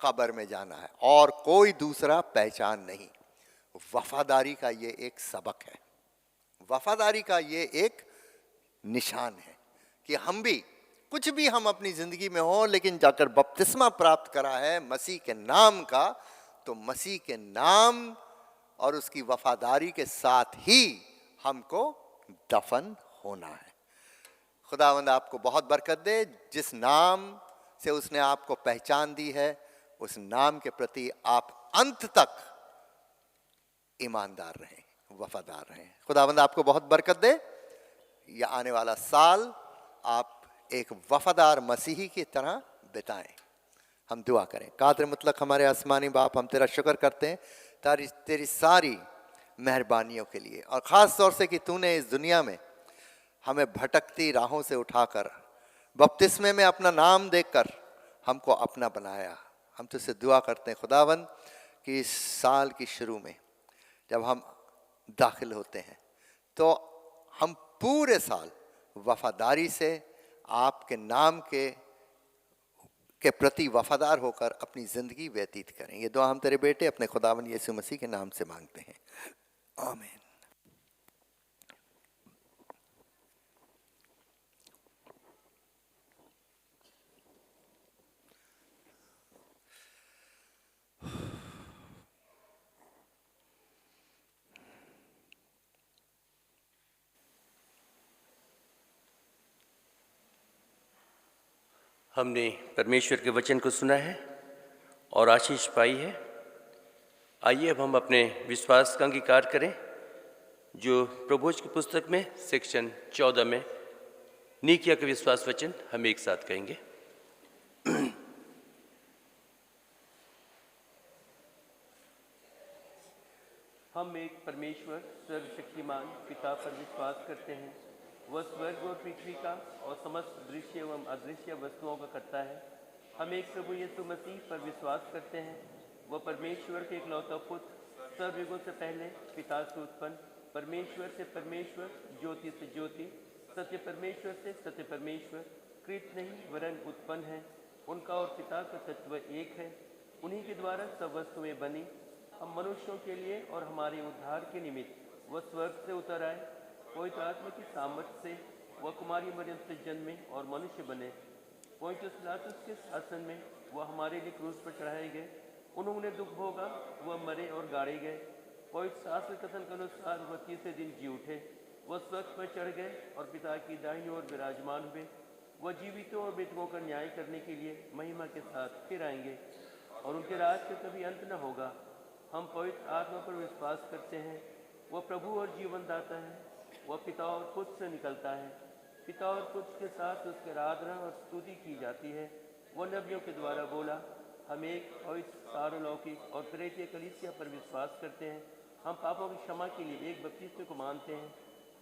कब्र में जाना है और कोई दूसरा पहचान नहीं। वफादारी का ये एक सबक है, वफादारी का ये एक निशान है कि हम भी, कुछ भी हम अपनी जिंदगी में हो, लेकिन जाकर बपतिस्मा प्राप्त करा है मसीह के नाम का, तो मसीह के नाम और उसकी वफादारी के साथ ही हमको दफन होना है। खुदावंद आपको बहुत बरकत दे। जिस नाम से उसने आपको पहचान दी है, उस नाम के प्रति आप अंत तक ईमानदार रहें, वफादार रहें। खुदावंद आपको बहुत बरकत दे। या आने वाला साल आप एक वफादार मसीही की तरह बिताएं। हम दुआ करें। कादर मुतलक हमारे आसमानी बाप, हम तेरा शुक्र करते हैं तेरी सारी मेहरबानियों के लिए, और ख़ास तौर से कि तूने इस दुनिया में हमें भटकती राहों से उठाकर बपतिस्मे में अपना नाम देखकर हमको अपना बनाया। हम तुझसे दुआ करते हैं खुदावंद कि इस साल की शुरू में जब हम दाखिल होते हैं, तो हम पूरे साल वफादारी से आपके नाम के प्रति वफादार होकर अपनी ज़िंदगी व्यतीत करें। ये दुआ हम तेरे बेटे अपने खुदावंद यीशु मसीह के नाम से मांगते हैं, आमीन। हमने परमेश्वर के वचन को सुना है और आशीष पाई है। आइए अब हम अपने विश्वास का अंगीकार करें, जो प्रभुज की पुस्तक में सेक्शन 14 में नीकिया के विश्वास वचन हम एक साथ कहेंगे। हम एक परमेश्वर सर्वशक्तिमान पिता पर विश्वास करते हैं। वह स्वर्ग और पृथ्वी का और समस्त दृश्य एवं अदृश्य वस्तुओं का करता है। हम एक प्रभु यीशु मसीह पर विश्वास करते हैं। वह परमेश्वर के इकलौता पुत्र, सर्वयुगों से पहले पिता से उत्पन्न, परमेश्वर से परमेश्वर, ज्योति से ज्योति, सत्य परमेश्वर से सत्य परमेश्वर, कृत नहीं वरन उत्पन्न है। उनका और पिता का तत्व एक है। उन्हीं के द्वारा सब वस्तुएं बनी। हम मनुष्यों के लिए और हमारे उद्धार के निमित्त वह स्वर्ग से उतर आए। पवित्र आत्मा की सामर्थ्य से वह कुमारी मरियम से जन्मे और मनुष्य बने। पोंतियुस पिलातुस के शासन में वह हमारे लिए क्रूस पर चढ़ाए गए। उन्होंने दुख भोगा, वह मरे और गाड़े गए। पवित्र शास्त्र कथन के अनुसार वह तीसरे दिन जी उठे। वह स्वर्ग पर चढ़ गए और पिता की दाहिनी ओर विराजमान हुए। वह जीवितों और मृतकों का न्याय करने के लिए महिमा के साथ फिर आएंगे और उनके राज का कभी अंत न होगा। हम पवित्र आत्मा पर विश्वास करते हैं। वह प्रभु और जीवन दाता है। वह पिता और पुत्र से निकलता है। पिता और पुत्र के साथ उसकी आराधना और स्तुति की जाती है। वह नबियों के द्वारा बोला। हम एक पवित्र सार्वलौकिक और प्रेरित कलीसिया पर विश्वास करते हैं। हम पापों की क्षमा के लिए एक बपतिस्मे को मानते हैं।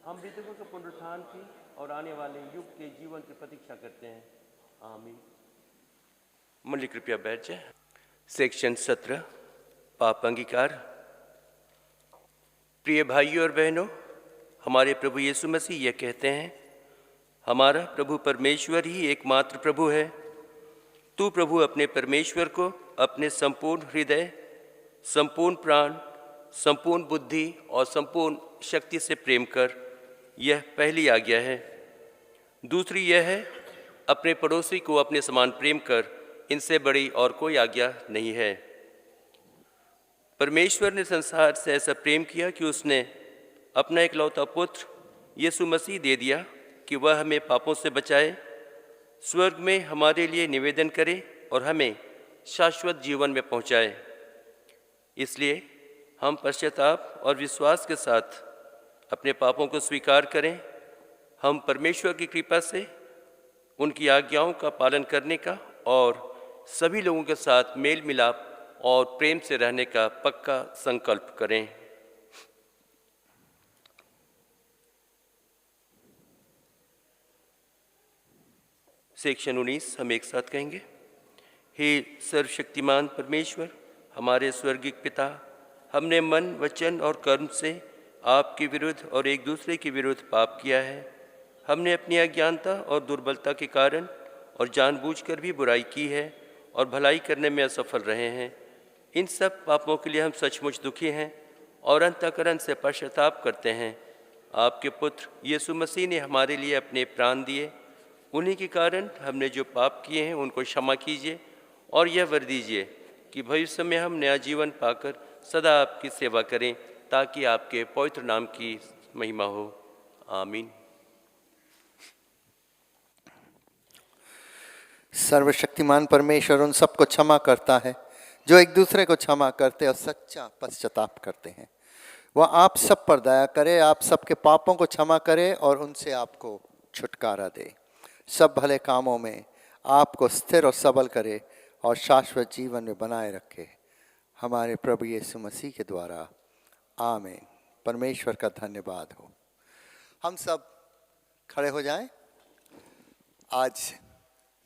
हम मृतकों के पुनरुत्थान की और आने वाले युग के जीवन की प्रतीक्षा करते हैं, आमीन। मंडली कृपया बैठ जाए। सेक्शन 17 पाप अंगीकार। प्रिय भाइयों और बहनों, हमारे प्रभु यीशु मसीह यह कहते हैं, हमारा प्रभु परमेश्वर ही एकमात्र प्रभु है। तू प्रभु अपने परमेश्वर को अपने संपूर्ण हृदय, संपूर्ण प्राण, संपूर्ण बुद्धि और संपूर्ण शक्ति से प्रेम कर, यह पहली आज्ञा है। दूसरी यह है, अपने पड़ोसी को अपने समान प्रेम कर, इनसे बड़ी और कोई आज्ञा नहीं है। परमेश्वर ने संसार से ऐसा प्रेम किया कि उसने अपना इकलौता पुत्र यीशु मसीह दे दिया कि वह हमें पापों से बचाए, स्वर्ग में हमारे लिए निवेदन करे और हमें शाश्वत जीवन में पहुंचाए। इसलिए हम पश्चाताप और विश्वास के साथ अपने पापों को स्वीकार करें। हम परमेश्वर की कृपा से उनकी आज्ञाओं का पालन करने का और सभी लोगों के साथ मेल मिलाप और प्रेम से रहने का पक्का संकल्प करें। सेक्शन 19 हम एक साथ कहेंगे। हे सर्वशक्तिमान परमेश्वर, हमारे स्वर्गीय पिता, हमने मन, वचन और कर्म से आपके विरुद्ध और एक दूसरे के विरुद्ध पाप किया है। हमने अपनी अज्ञानता और दुर्बलता के कारण और जानबूझकर भी बुराई की है और भलाई करने में असफल रहे हैं। इन सब पापों के लिए हम सचमुच दुखी हैं और अंतःकरण से पश्चाताप करते हैं। आपके पुत्र यीशु मसीह ने हमारे लिए अपने प्राण दिए। उन्हीं के कारण हमने जो पाप किए हैं उनको क्षमा कीजिए और यह वर दीजिए कि भविष्य में हम नया जीवन पाकर सदा आपकी सेवा करें, ताकि आपके पवित्र नाम की महिमा हो। आमीन। सर्वशक्तिमान परमेश्वर उन सबको क्षमा करता है जो एक दूसरे को क्षमा करते और सच्चा पश्चाताप करते हैं। वह आप सब पर दया करे, आप सबके पापों को क्षमा करे और उनसे आपको छुटकारा दे। सब भले कामों में आपको स्थिर और सबल करे और शाश्वत जीवन में बनाए रखे, हमारे प्रभु यीशु मसीह के द्वारा। आमीन। परमेश्वर का धन्यवाद हो। हम सब खड़े हो जाएं। आज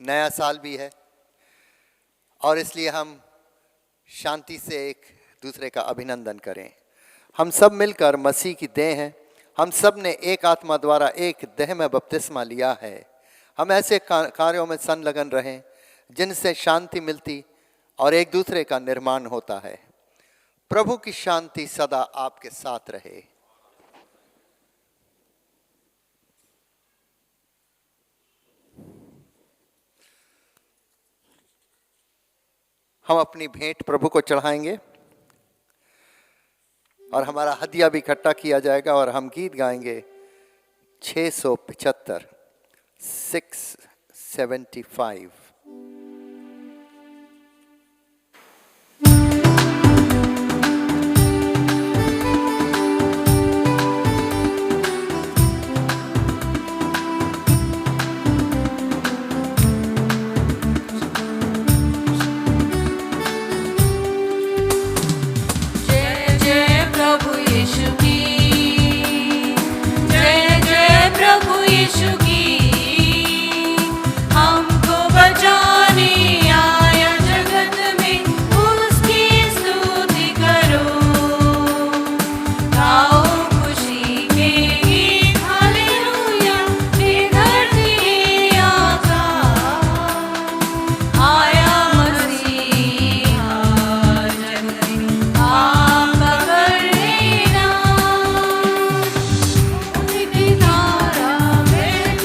नया साल भी है और इसलिए हम शांति से एक दूसरे का अभिनंदन करें। हम सब मिलकर मसीह की देह हैं। हम सब ने एक आत्मा द्वारा एक देह में बपतिस्मा लिया है। हम ऐसे कार्यों में संलग्न रहें जिनसे शांति मिलती और एक दूसरे का निर्माण होता है। प्रभु की शांति सदा आपके साथ रहे। हम अपनी भेंट प्रभु को चढ़ाएंगे और हमारा हदिया भी इकट्ठा किया जाएगा और हम गीत गाएंगे 675 675। हमको बचाने आया जगत में, उसकी स्तुति करो। गाओ खुशी के गीत, हालेलुया, हे धरती हे आकाश। आया मसीहा जगत में, आपका करने नाश। उनकी धारा बहती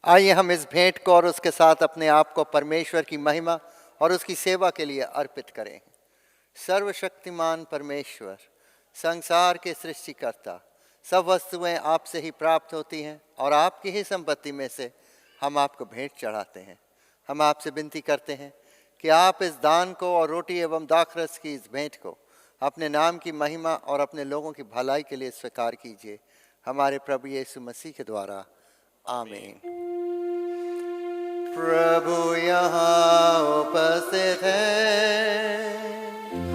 आइए हम इस भेंट को और उसके साथ अपने आप को परमेश्वर की महिमा और उसकी सेवा के लिए अर्पित करें। सर्वशक्तिमान परमेश्वर, संसार के सृष्टिकर्ता, सब वस्तुएं आपसे ही प्राप्त होती हैं और आपकी ही संपत्ति में से हम आपको भेंट चढ़ाते हैं। हम आपसे विनती करते हैं कि आप इस दान को और रोटी एवं दाखरस की इस भेंट को अपने नाम की महिमा और अपने लोगों की भलाई के लिए स्वीकार कीजिए, हमारे प्रभु यीशु मसीह के द्वारा, आमीन। प्रभु यहाँ उपस्थित है,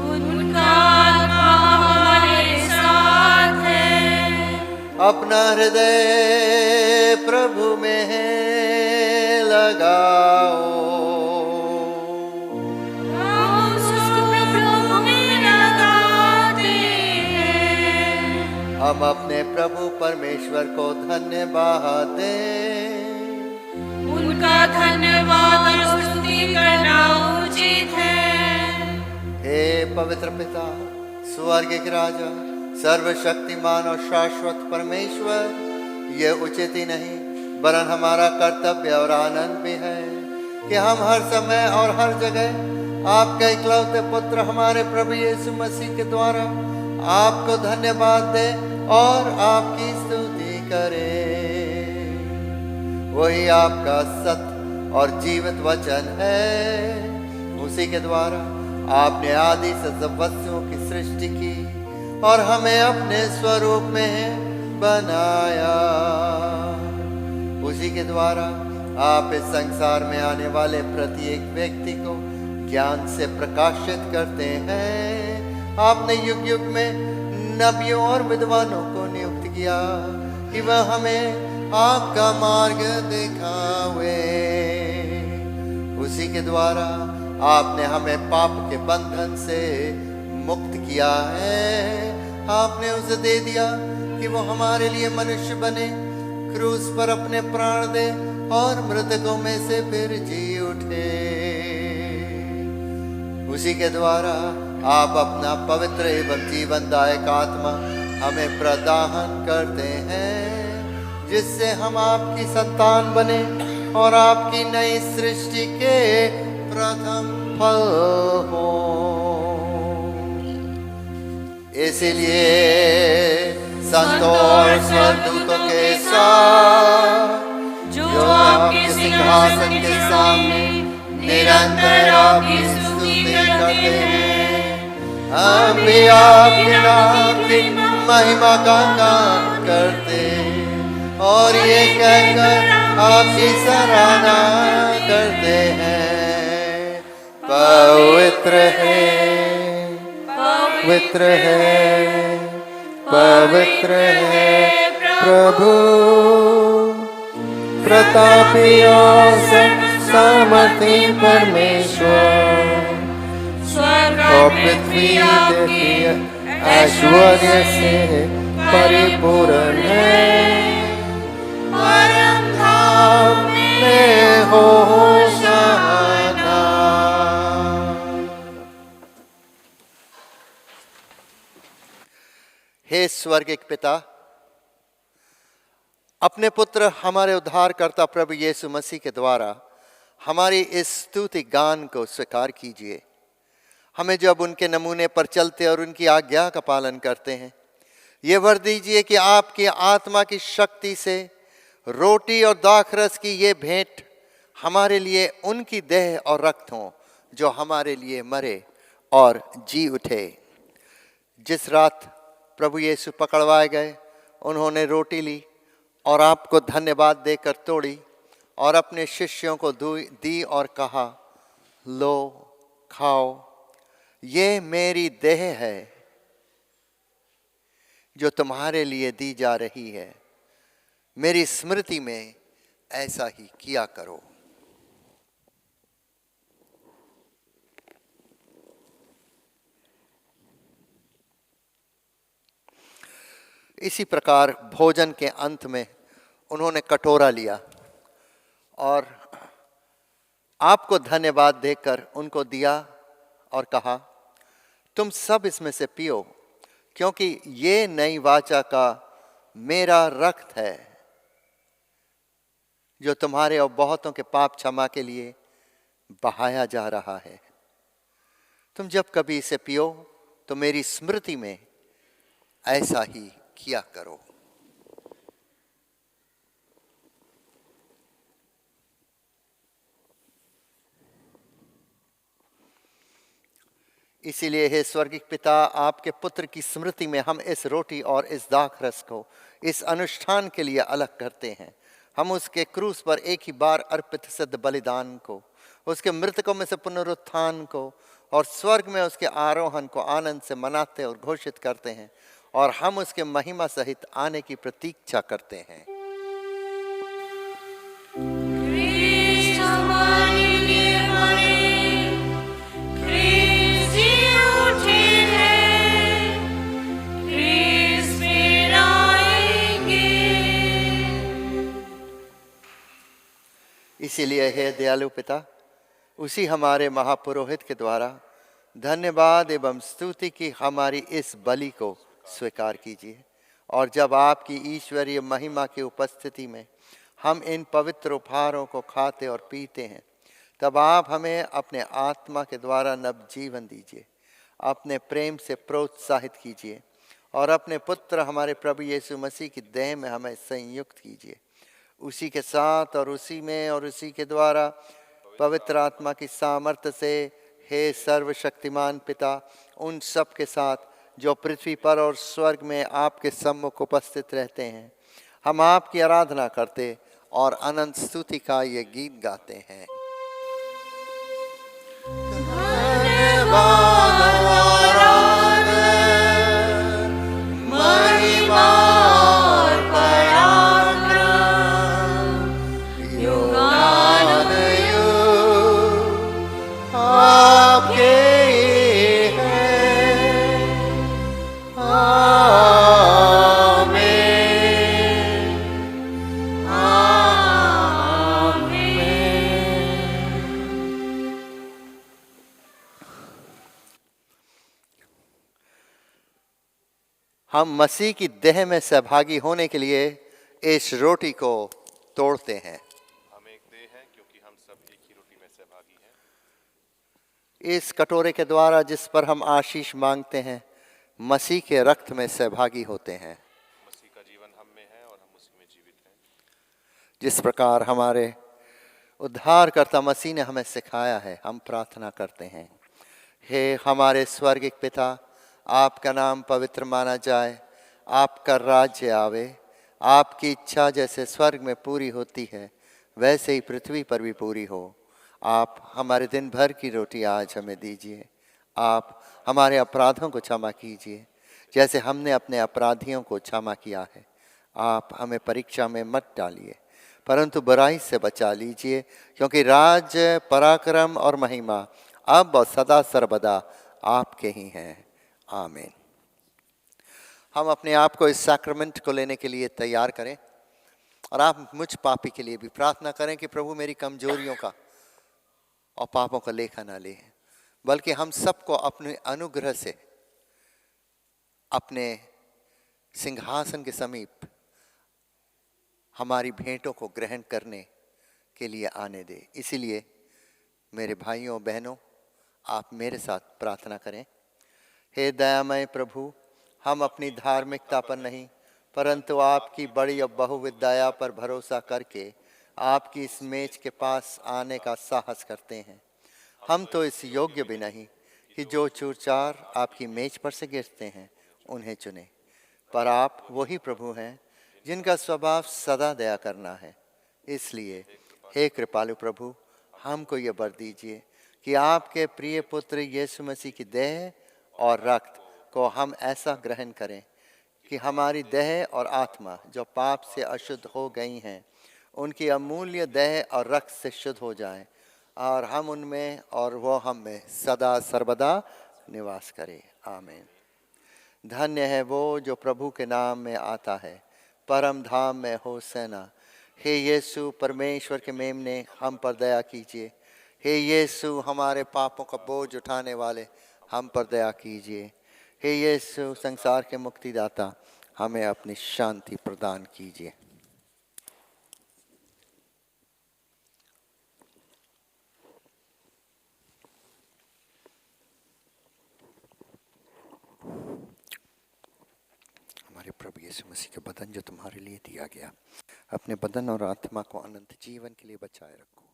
उनका आत्मा हमारे साथ है। अपना हृदय प्रभु में लगाओ, हम उसको प्रभु में लगाते हैं। हम अपने प्रभु परमेश्वर को धन्यवाद दें। उनका धन्यवाद और स्तुति करना उचित है। हे पवित्र पिता, स्वर्गिक राजा, सर्वशक्तिमान और शाश्वत परमेश्वर, ये उचित ही नहीं वरन हमारा कर्तव्य और आनंद भी है कि हम हर समय और हर जगह आपके इकलौते पुत्र हमारे प्रभु यीशु मसीह के द्वारा आपको धन्यवाद दें और आपकी स्तुति करें। वही आपका सत्य और जीवित वचन है, उसी के द्वारा आपने आदि से सब वस्तुओं की सृष्टि की और हमें अपने स्वरूप में बनाया। उसी के द्वारा आप इस संसार में आने वाले प्रत्येक व्यक्ति को ज्ञान से प्रकाशित करते हैं। आपने युग युग में नबियों और विद्वानों को नियुक्त किया कि वह हमें आपका मार्ग दिखावे। उसी के द्वारा आपने हमें पाप के बंधन से मुक्त किया है। आपने उसे दे दिया कि वो हमारे लिए मनुष्य बने, क्रूस पर अपने प्राण दे और मृतकों में से फिर जी उठे। उसी के द्वारा आप अपना पवित्र एवं जीवनदायक आत्मा हमें प्रदान करते हैं, जिससे हम आपकी संतान बने और आपकी नई सृष्टि के प्रथम फल हो। इसीलिए संतों और स्वर्गदूतों के साथ जो आपके सिंहासन के सामने निरंतर आपकी स्तुति करते हैं, हम भी आपके नाम की महिमा का गान करते और ये कहकर आपकी सराहना करते हैं, पवित्र है, पवित्र है, पवित्र है प्रभु, प्रतापी और सामर्थी परमेश्वर। स्वर्ग और पृथ्वी देखिए ऐश्वर्य से परिपूर्ण है। परम धाम में होशाना। हे स्वर्गिक पिता, अपने पुत्र हमारे उद्धारकर्ता प्रभु यीशु मसीह के द्वारा हमारी इस स्तुति गान को स्वीकार कीजिए। हमें जब उनके नमूने पर चलते और उनकी आज्ञा का पालन करते हैं, ये वर दीजिए कि आपकी आत्मा की शक्ति से रोटी और दाखरस की ये भेंट हमारे लिए उनकी देह और रक्त हों जो हमारे लिए मरे और जी उठे। जिस रात प्रभु यीशु पकड़वाए गए, उन्होंने रोटी ली और आपको धन्यवाद देकर तोड़ी और अपने शिष्यों को दी और कहा, लो खाओ, ये मेरी देह है जो तुम्हारे लिए दी जा रही है। मेरी स्मृति में ऐसा ही किया करो। इसी प्रकार भोजन के अंत में उन्होंने कटोरा लिया और आपको धन्यवाद देकर उनको दिया और कहा, तुम सब इसमें से पियो, क्योंकि ये नई वाचा का मेरा रक्त है जो तुम्हारे और बहुतों के पाप क्षमा के लिए बहाया जा रहा है। तुम जब कभी इसे पियो तो मेरी स्मृति में ऐसा ही किया करो। इसीलिए हे स्वर्गिक पिता, आपके पुत्र की स्मृति में हम इस रोटी और इस दाख रस को इस अनुष्ठान के लिए अलग करते हैं। हम उसके क्रूस पर एक ही बार अर्पित सिद्ध बलिदान को, उसके मृतकों में से पुनरुत्थान को और स्वर्ग में उसके आरोहण को आनंद से मनाते और घोषित करते हैं, और हम उसके महिमा सहित आने की प्रतीक्षा करते हैं। ख्रीष्ट हमारे लिए मरे, ख्रीष्ट जी उठे हैं, ख्रीष्ट फिर आएंगे। इसीलिए हे दयालु पिता, उसी हमारे महापुरोहित के द्वारा धन्यवाद एवं स्तुति की हमारी इस बलि को स्वीकार कीजिए, और जब आपकी ईश्वरीय महिमा की उपस्थिति में हम इन पवित्र उपहारों को खाते और पीते हैं, तब आप हमें अपने आत्मा के द्वारा नव जीवन दीजिए, अपने प्रेम से प्रोत्साहित कीजिए और अपने पुत्र हमारे प्रभु यीशु मसीह की देह में हमें संयुक्त कीजिए। उसी के साथ और उसी में और उसी के द्वारा पवित्र आत्मा की सामर्थ्य से हे सर्वशक्तिमान पिता, उन सब के साथ जो पृथ्वी पर और स्वर्ग में आपके सम्मुख उपस्थित रहते हैं, हम आपकी आराधना करते और अनंत स्तुति का ये गीत गाते हैं। हम मसीह की देह में सहभागी होने के लिए इस रोटी को तोड़ते हैं। हम एक देह हैं क्योंकि हम सब एक ही रोटी में सहभागी हैं। इस कटोरे के द्वारा जिस पर हम आशीष मांगते हैं, मसीह के रक्त में सहभागी होते हैं। मसीह का जीवन हम में है और हम उसी में जीवित हैं। जिस प्रकार हमारे उद्धारकर्ता मसीह ने हमें सिखाया है, हम प्रार्थना करते हैं। हे हमारे स्वर्गिक पिता, आपका नाम पवित्र माना जाए, आपका राज्य आवे, आपकी इच्छा जैसे स्वर्ग में पूरी होती है वैसे ही पृथ्वी पर भी पूरी हो। आप हमारे दिन भर की रोटी आज हमें दीजिए। आप हमारे अपराधों को क्षमा कीजिए जैसे हमने अपने अपराधियों को क्षमा किया है। आप हमें परीक्षा में मत डालिए परंतु बुराई से बचा लीजिए, क्योंकि राज्य, पराक्रम और महिमा अब और सदा सर्वदा आपके ही हैं। आमीन। हम अपने आप को इस सैक्रामेंट को लेने के लिए तैयार करें और आप मुझ पापी के लिए भी प्रार्थना करें कि प्रभु मेरी कमजोरियों का और पापों का लेखा ना ले, बल्कि हम सबको अपने अनुग्रह से अपने सिंहासन के समीप हमारी भेंटों को ग्रहण करने के लिए आने दे। इसीलिए मेरे भाइयों बहनों, आप मेरे साथ प्रार्थना करें। हे दयामय प्रभु, हम अपनी धार्मिकता पर नहीं परंतु आपकी बड़ी और बहुविध दया पर भरोसा करके आपकी इस मेज के पास आने का साहस करते हैं। हम तो इस योग्य भी नहीं कि जो चूरचार आपकी मेज पर से गिरते हैं उन्हें चुने, पर आप वही प्रभु हैं जिनका स्वभाव सदा दया करना है। इसलिए हे कृपालु प्रभु, हमको ये वर दीजिए कि आपके प्रिय पुत्र यीशु मसीह की देह और रक्त को हम ऐसा ग्रहण करें कि हमारी देह और आत्मा जो पाप से अशुद्ध हो गई हैं, उनकी अमूल्य देह और रक्त से शुद्ध हो जाएं और हम उनमें और वो हम में सदा सर्वदा निवास करें। आमीन। धन्य है वो जो प्रभु के नाम में आता है, परम धाम में हो सेना। हे यीशु परमेश्वर के मेमने, हम पर दया कीजिए। हे यीशु हमारे पापों का बोझ उठाने वाले, हम पर दया कीजिए। हे यीशु संसार के मुक्तिदाता, हमें अपनी शांति प्रदान कीजिए। यीशु मसीह के बदन जो तुम्हारे लिए दिया गया, अपने बदन और आत्मा को अनंत जीवन के लिए बचाए रखो।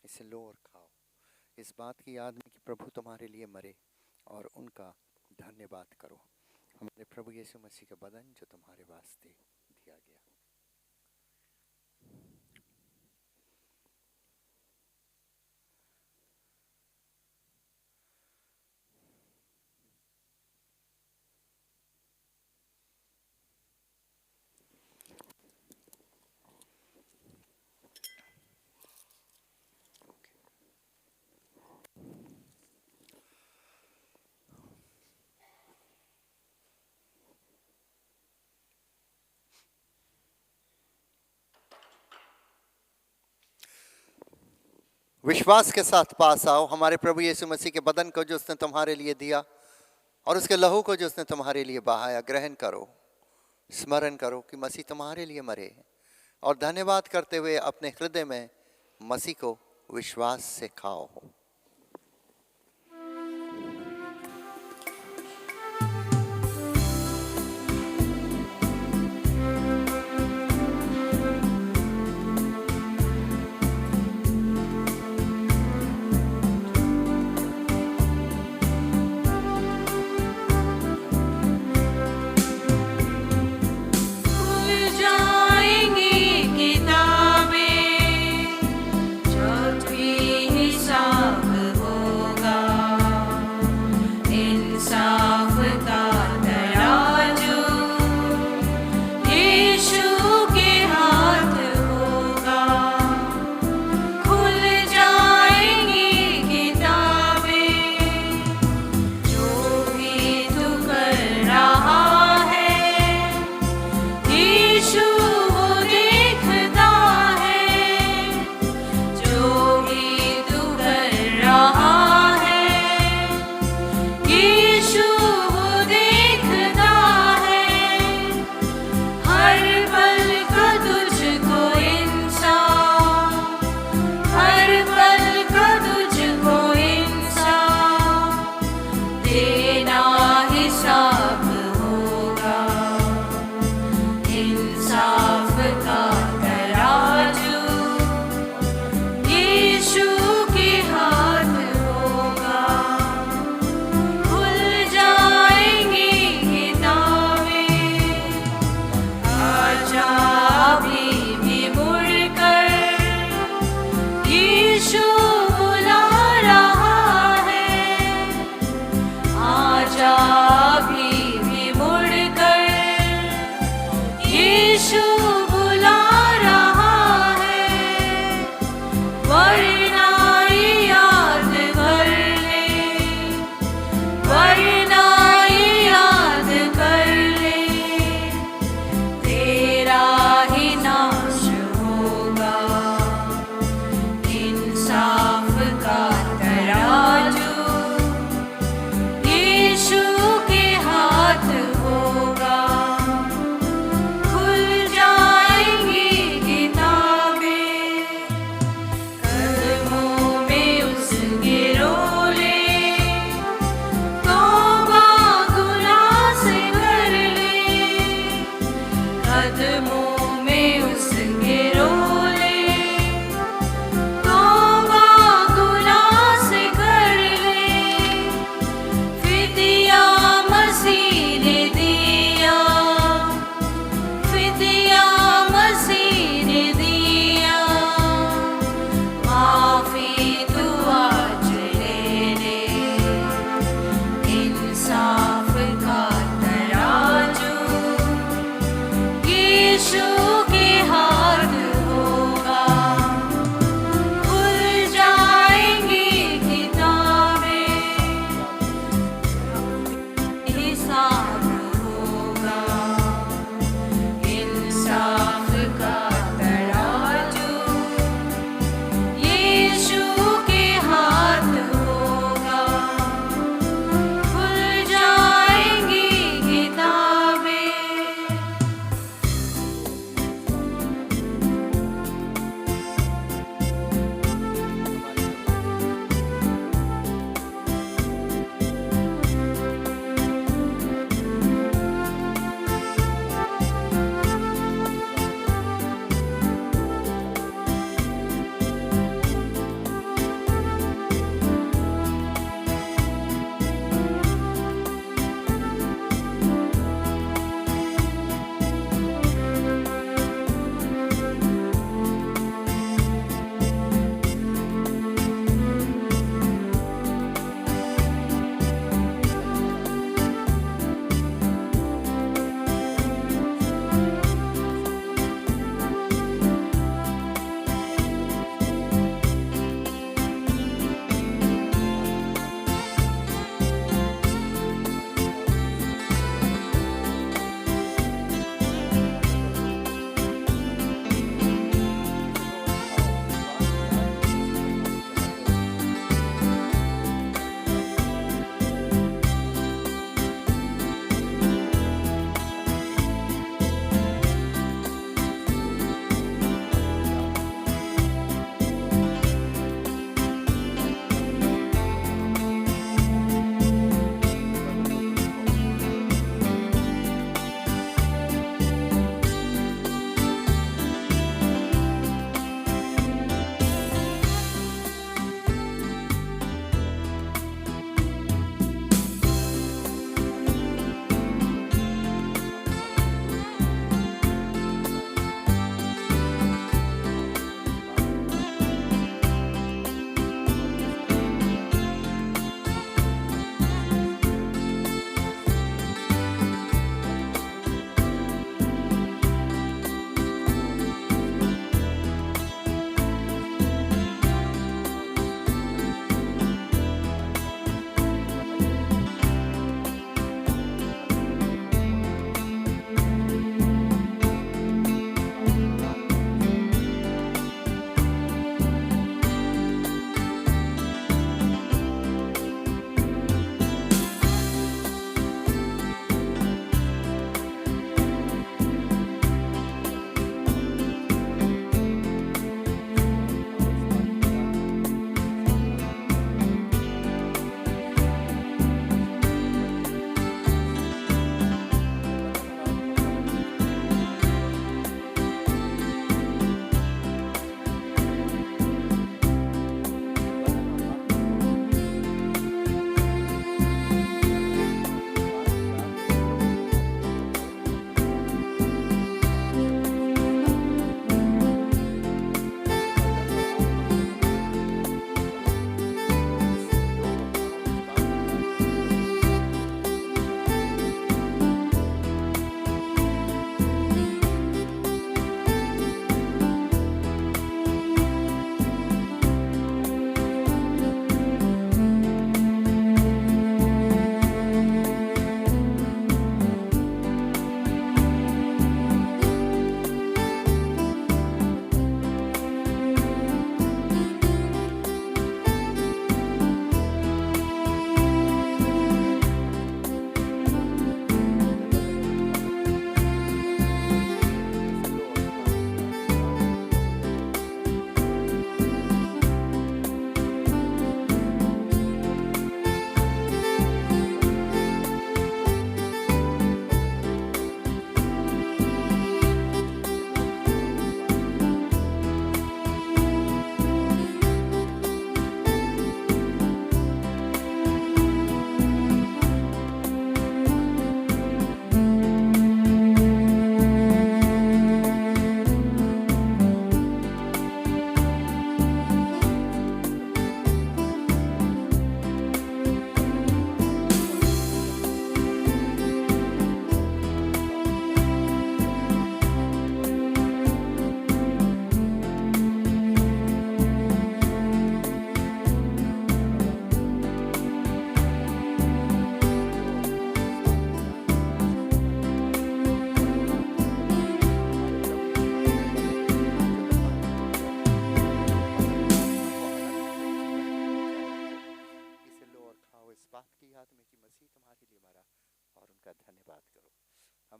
इसे लो और खाओ, इस बात की याद में कि प्रभु तुम्हारे लिए मरे और उनका धन्यवाद करो। हमारे प्रभु यीशु मसीह के बदन जो तुम्हारे वास्ते दिया गया। विश्वास के साथ पास आओ, हमारे प्रभु यीशु मसीह के बदन को जो उसने तुम्हारे लिए दिया और उसके लहू को जो उसने तुम्हारे लिए बहाया ग्रहण करो। स्मरण करो कि मसीह तुम्हारे लिए मरे और धन्यवाद करते हुए अपने हृदय में मसीह को विश्वास से खाओ। खुल जाएंगी किताबें, जब भी हिसाब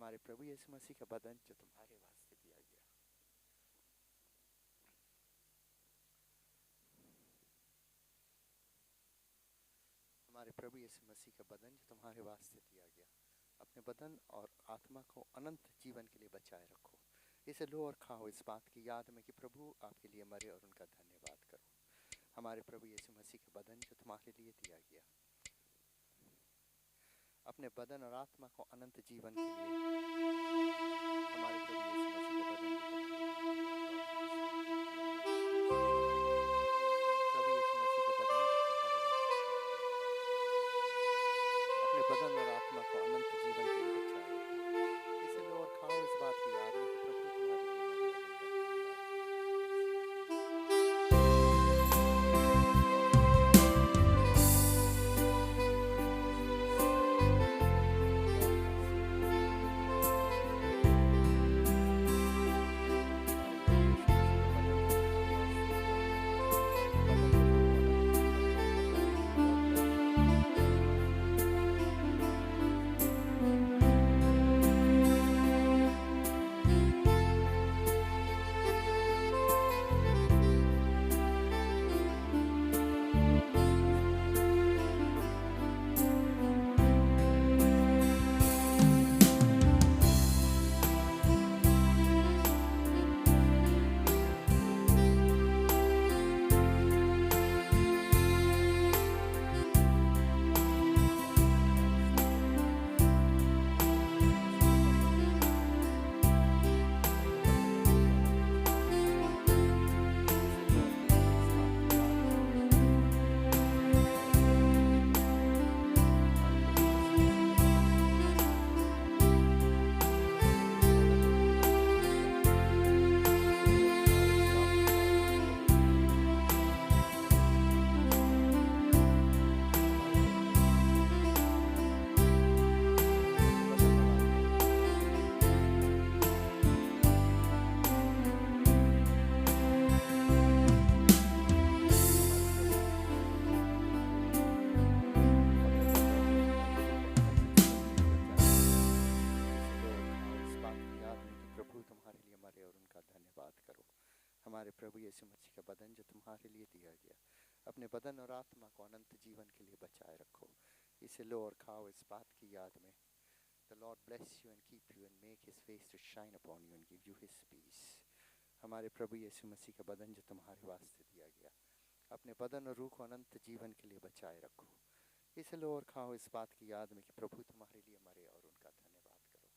हमारे प्रभु यीशु मसीह का बदन जो तुम्हारे वास्ते दिया गया। हमारे प्रभु यीशु मसीह का बदन जो तुम्हारे वास्ते दिया गया, अपने बदन और आत्मा को अनंत जीवन के लिए बचाए रखो। इसे लो और खाओ इस बात की याद में कि प्रभु आपके लिए मरे और उनका धन्यवाद करो। हमारे प्रभु यीशु मसीह का बदन जो तुम्हारे लिए दिया गया, अपने बदन और आत्मा को अनंत जीवन के लिए हमारे प्रभु यीशु मसीह का बदन प्रभु यीशु मसीह का बदन जो तुम्हारे वास्ते अपने बदन और आत्मा को अनंत जीवन के लिए बचाए रखो। इसे लो और खाओ इस बात की याद में कि प्रभु तुम्हारे लिए मरे और उनका हमारे प्रभु यीशु मसीह का बदन जो तुम्हारे लिए दिया गया, अपने बदन और आत्मा को अनंत जीवन के लिए बचाए रखो। इसे लो और खाओ इस बात की याद में। The Lord bless you and keep you and make his face to shine upon you and give you his peace. हमारे प्रभु यीशु मसीह का बदन जो तुम्हारे वास्ते दिया गया, अपने बदन और रूह को अनंत जीवन के लिए बचाए रखो। इसे लो और खाओ इस बात की याद में कि प्रभु तुम्हारे लिए मरे और उनका धन्यवाद करो।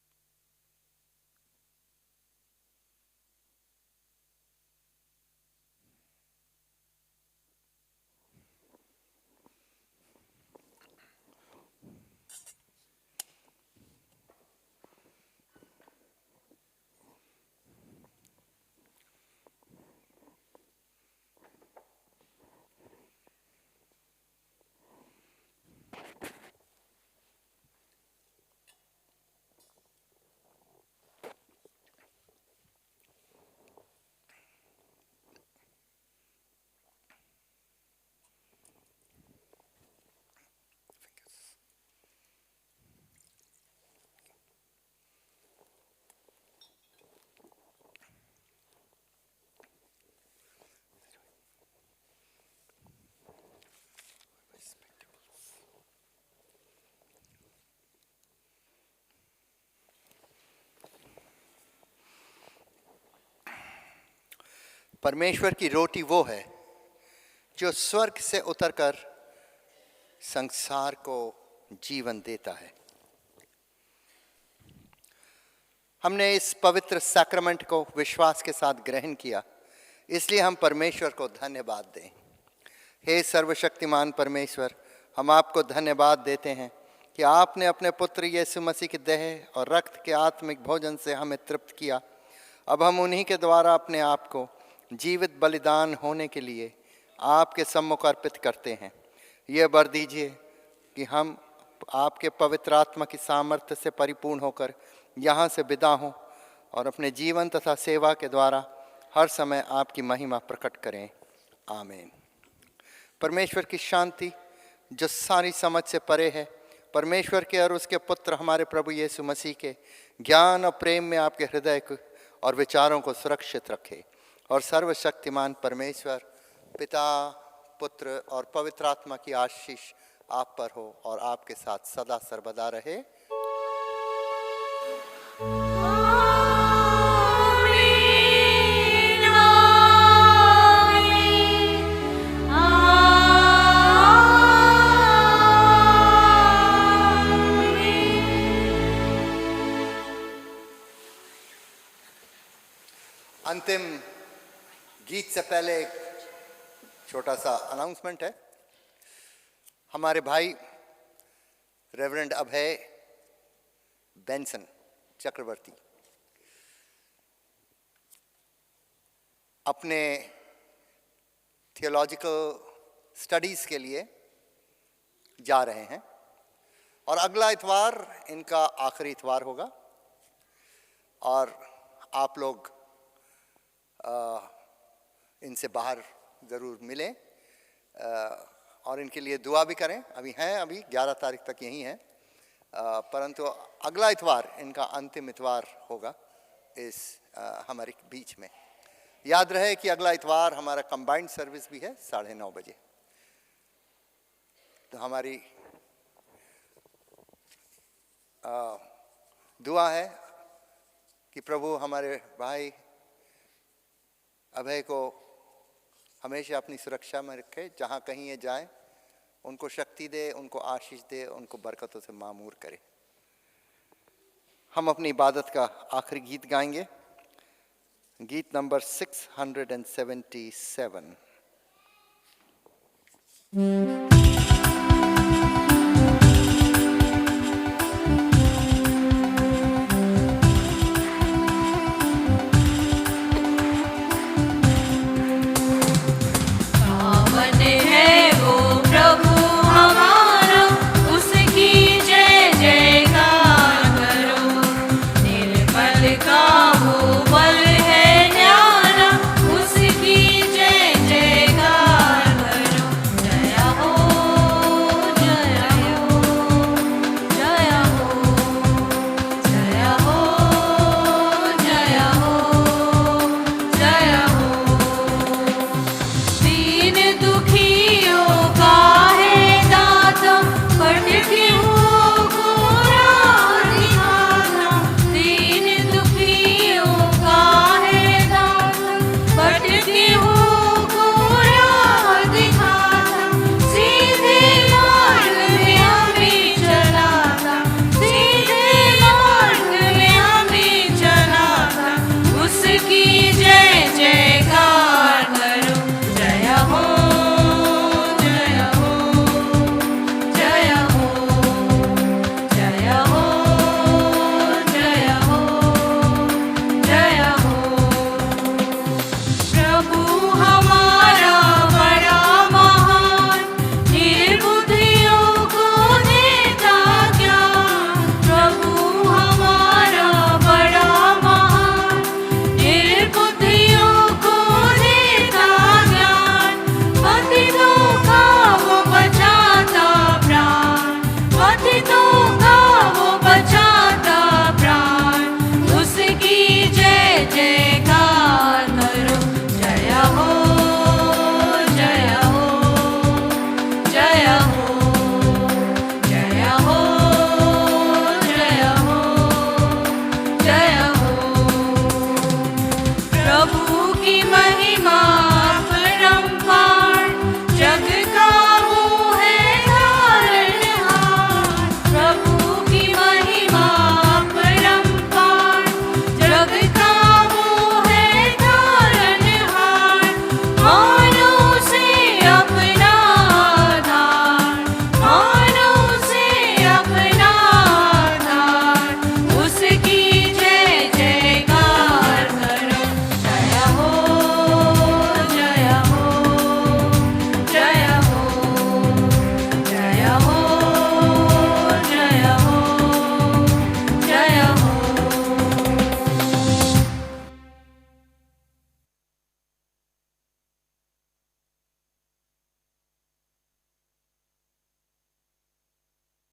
परमेश्वर की रोटी वो है जो स्वर्ग से उतरकर संसार को जीवन देता है। हमने इस पवित्र सैक्रमेंट को विश्वास के साथ ग्रहण किया, इसलिए हम परमेश्वर को धन्यवाद दें। हे सर्वशक्तिमान परमेश्वर, हम आपको धन्यवाद देते हैं कि आपने अपने पुत्र यीशु मसीह के देह और रक्त के आत्मिक भोजन से हमें तृप्त किया। अब हम उन्हीं के द्वारा अपने आप को जीवित बलिदान होने के लिए आपके सम्मुख अर्पित करते हैं। ये वर दीजिए कि हम आपके पवित्र आत्मा की सामर्थ्य से परिपूर्ण होकर यहाँ से विदा हों और अपने जीवन तथा सेवा के द्वारा हर समय आपकी महिमा प्रकट करें। आमीन। परमेश्वर की शांति जो सारी समझ से परे है, परमेश्वर के और उसके पुत्र हमारे प्रभु यीशु मसीह के ज्ञान और प्रेम में आपके हृदय को और विचारों को सुरक्षित रखे। और सर्वशक्तिमान परमेश्वर पिता, पुत्र और पवित्र आत्मा की आशीष आप पर हो और आपके साथ सदा सर्वदा रहे। अंतिम गीत से पहले एक छोटा सा अनाउंसमेंट है। हमारे भाई रेवरेंड अभय बेंसन चक्रवर्ती अपने थियोलॉजिकल स्टडीज के लिए जा रहे हैं और अगला इतवार इनका आखिरी इतवार होगा और आप लोग इनसे बाहर ज़रूर मिलें और इनके लिए दुआ भी करें। अभी 11 तारीख तक यहीं हैं, परंतु अगला इतवार इनका अंतिम इतवार होगा इस हमारे बीच में। याद रहे कि अगला इतवार हमारा कंबाइंड सर्विस भी है 9:30 बजे। तो हमारी दुआ है कि प्रभु हमारे भाई अभय को हमेशा अपनी सुरक्षा में रखे, जहाँ कहीं ये जाए उनको शक्ति दे, उनको आशीष दे, उनको बरकतों से मामूर करे। हम अपनी इबादत का आखिरी गीत गाएंगे, गीत नंबर 677। You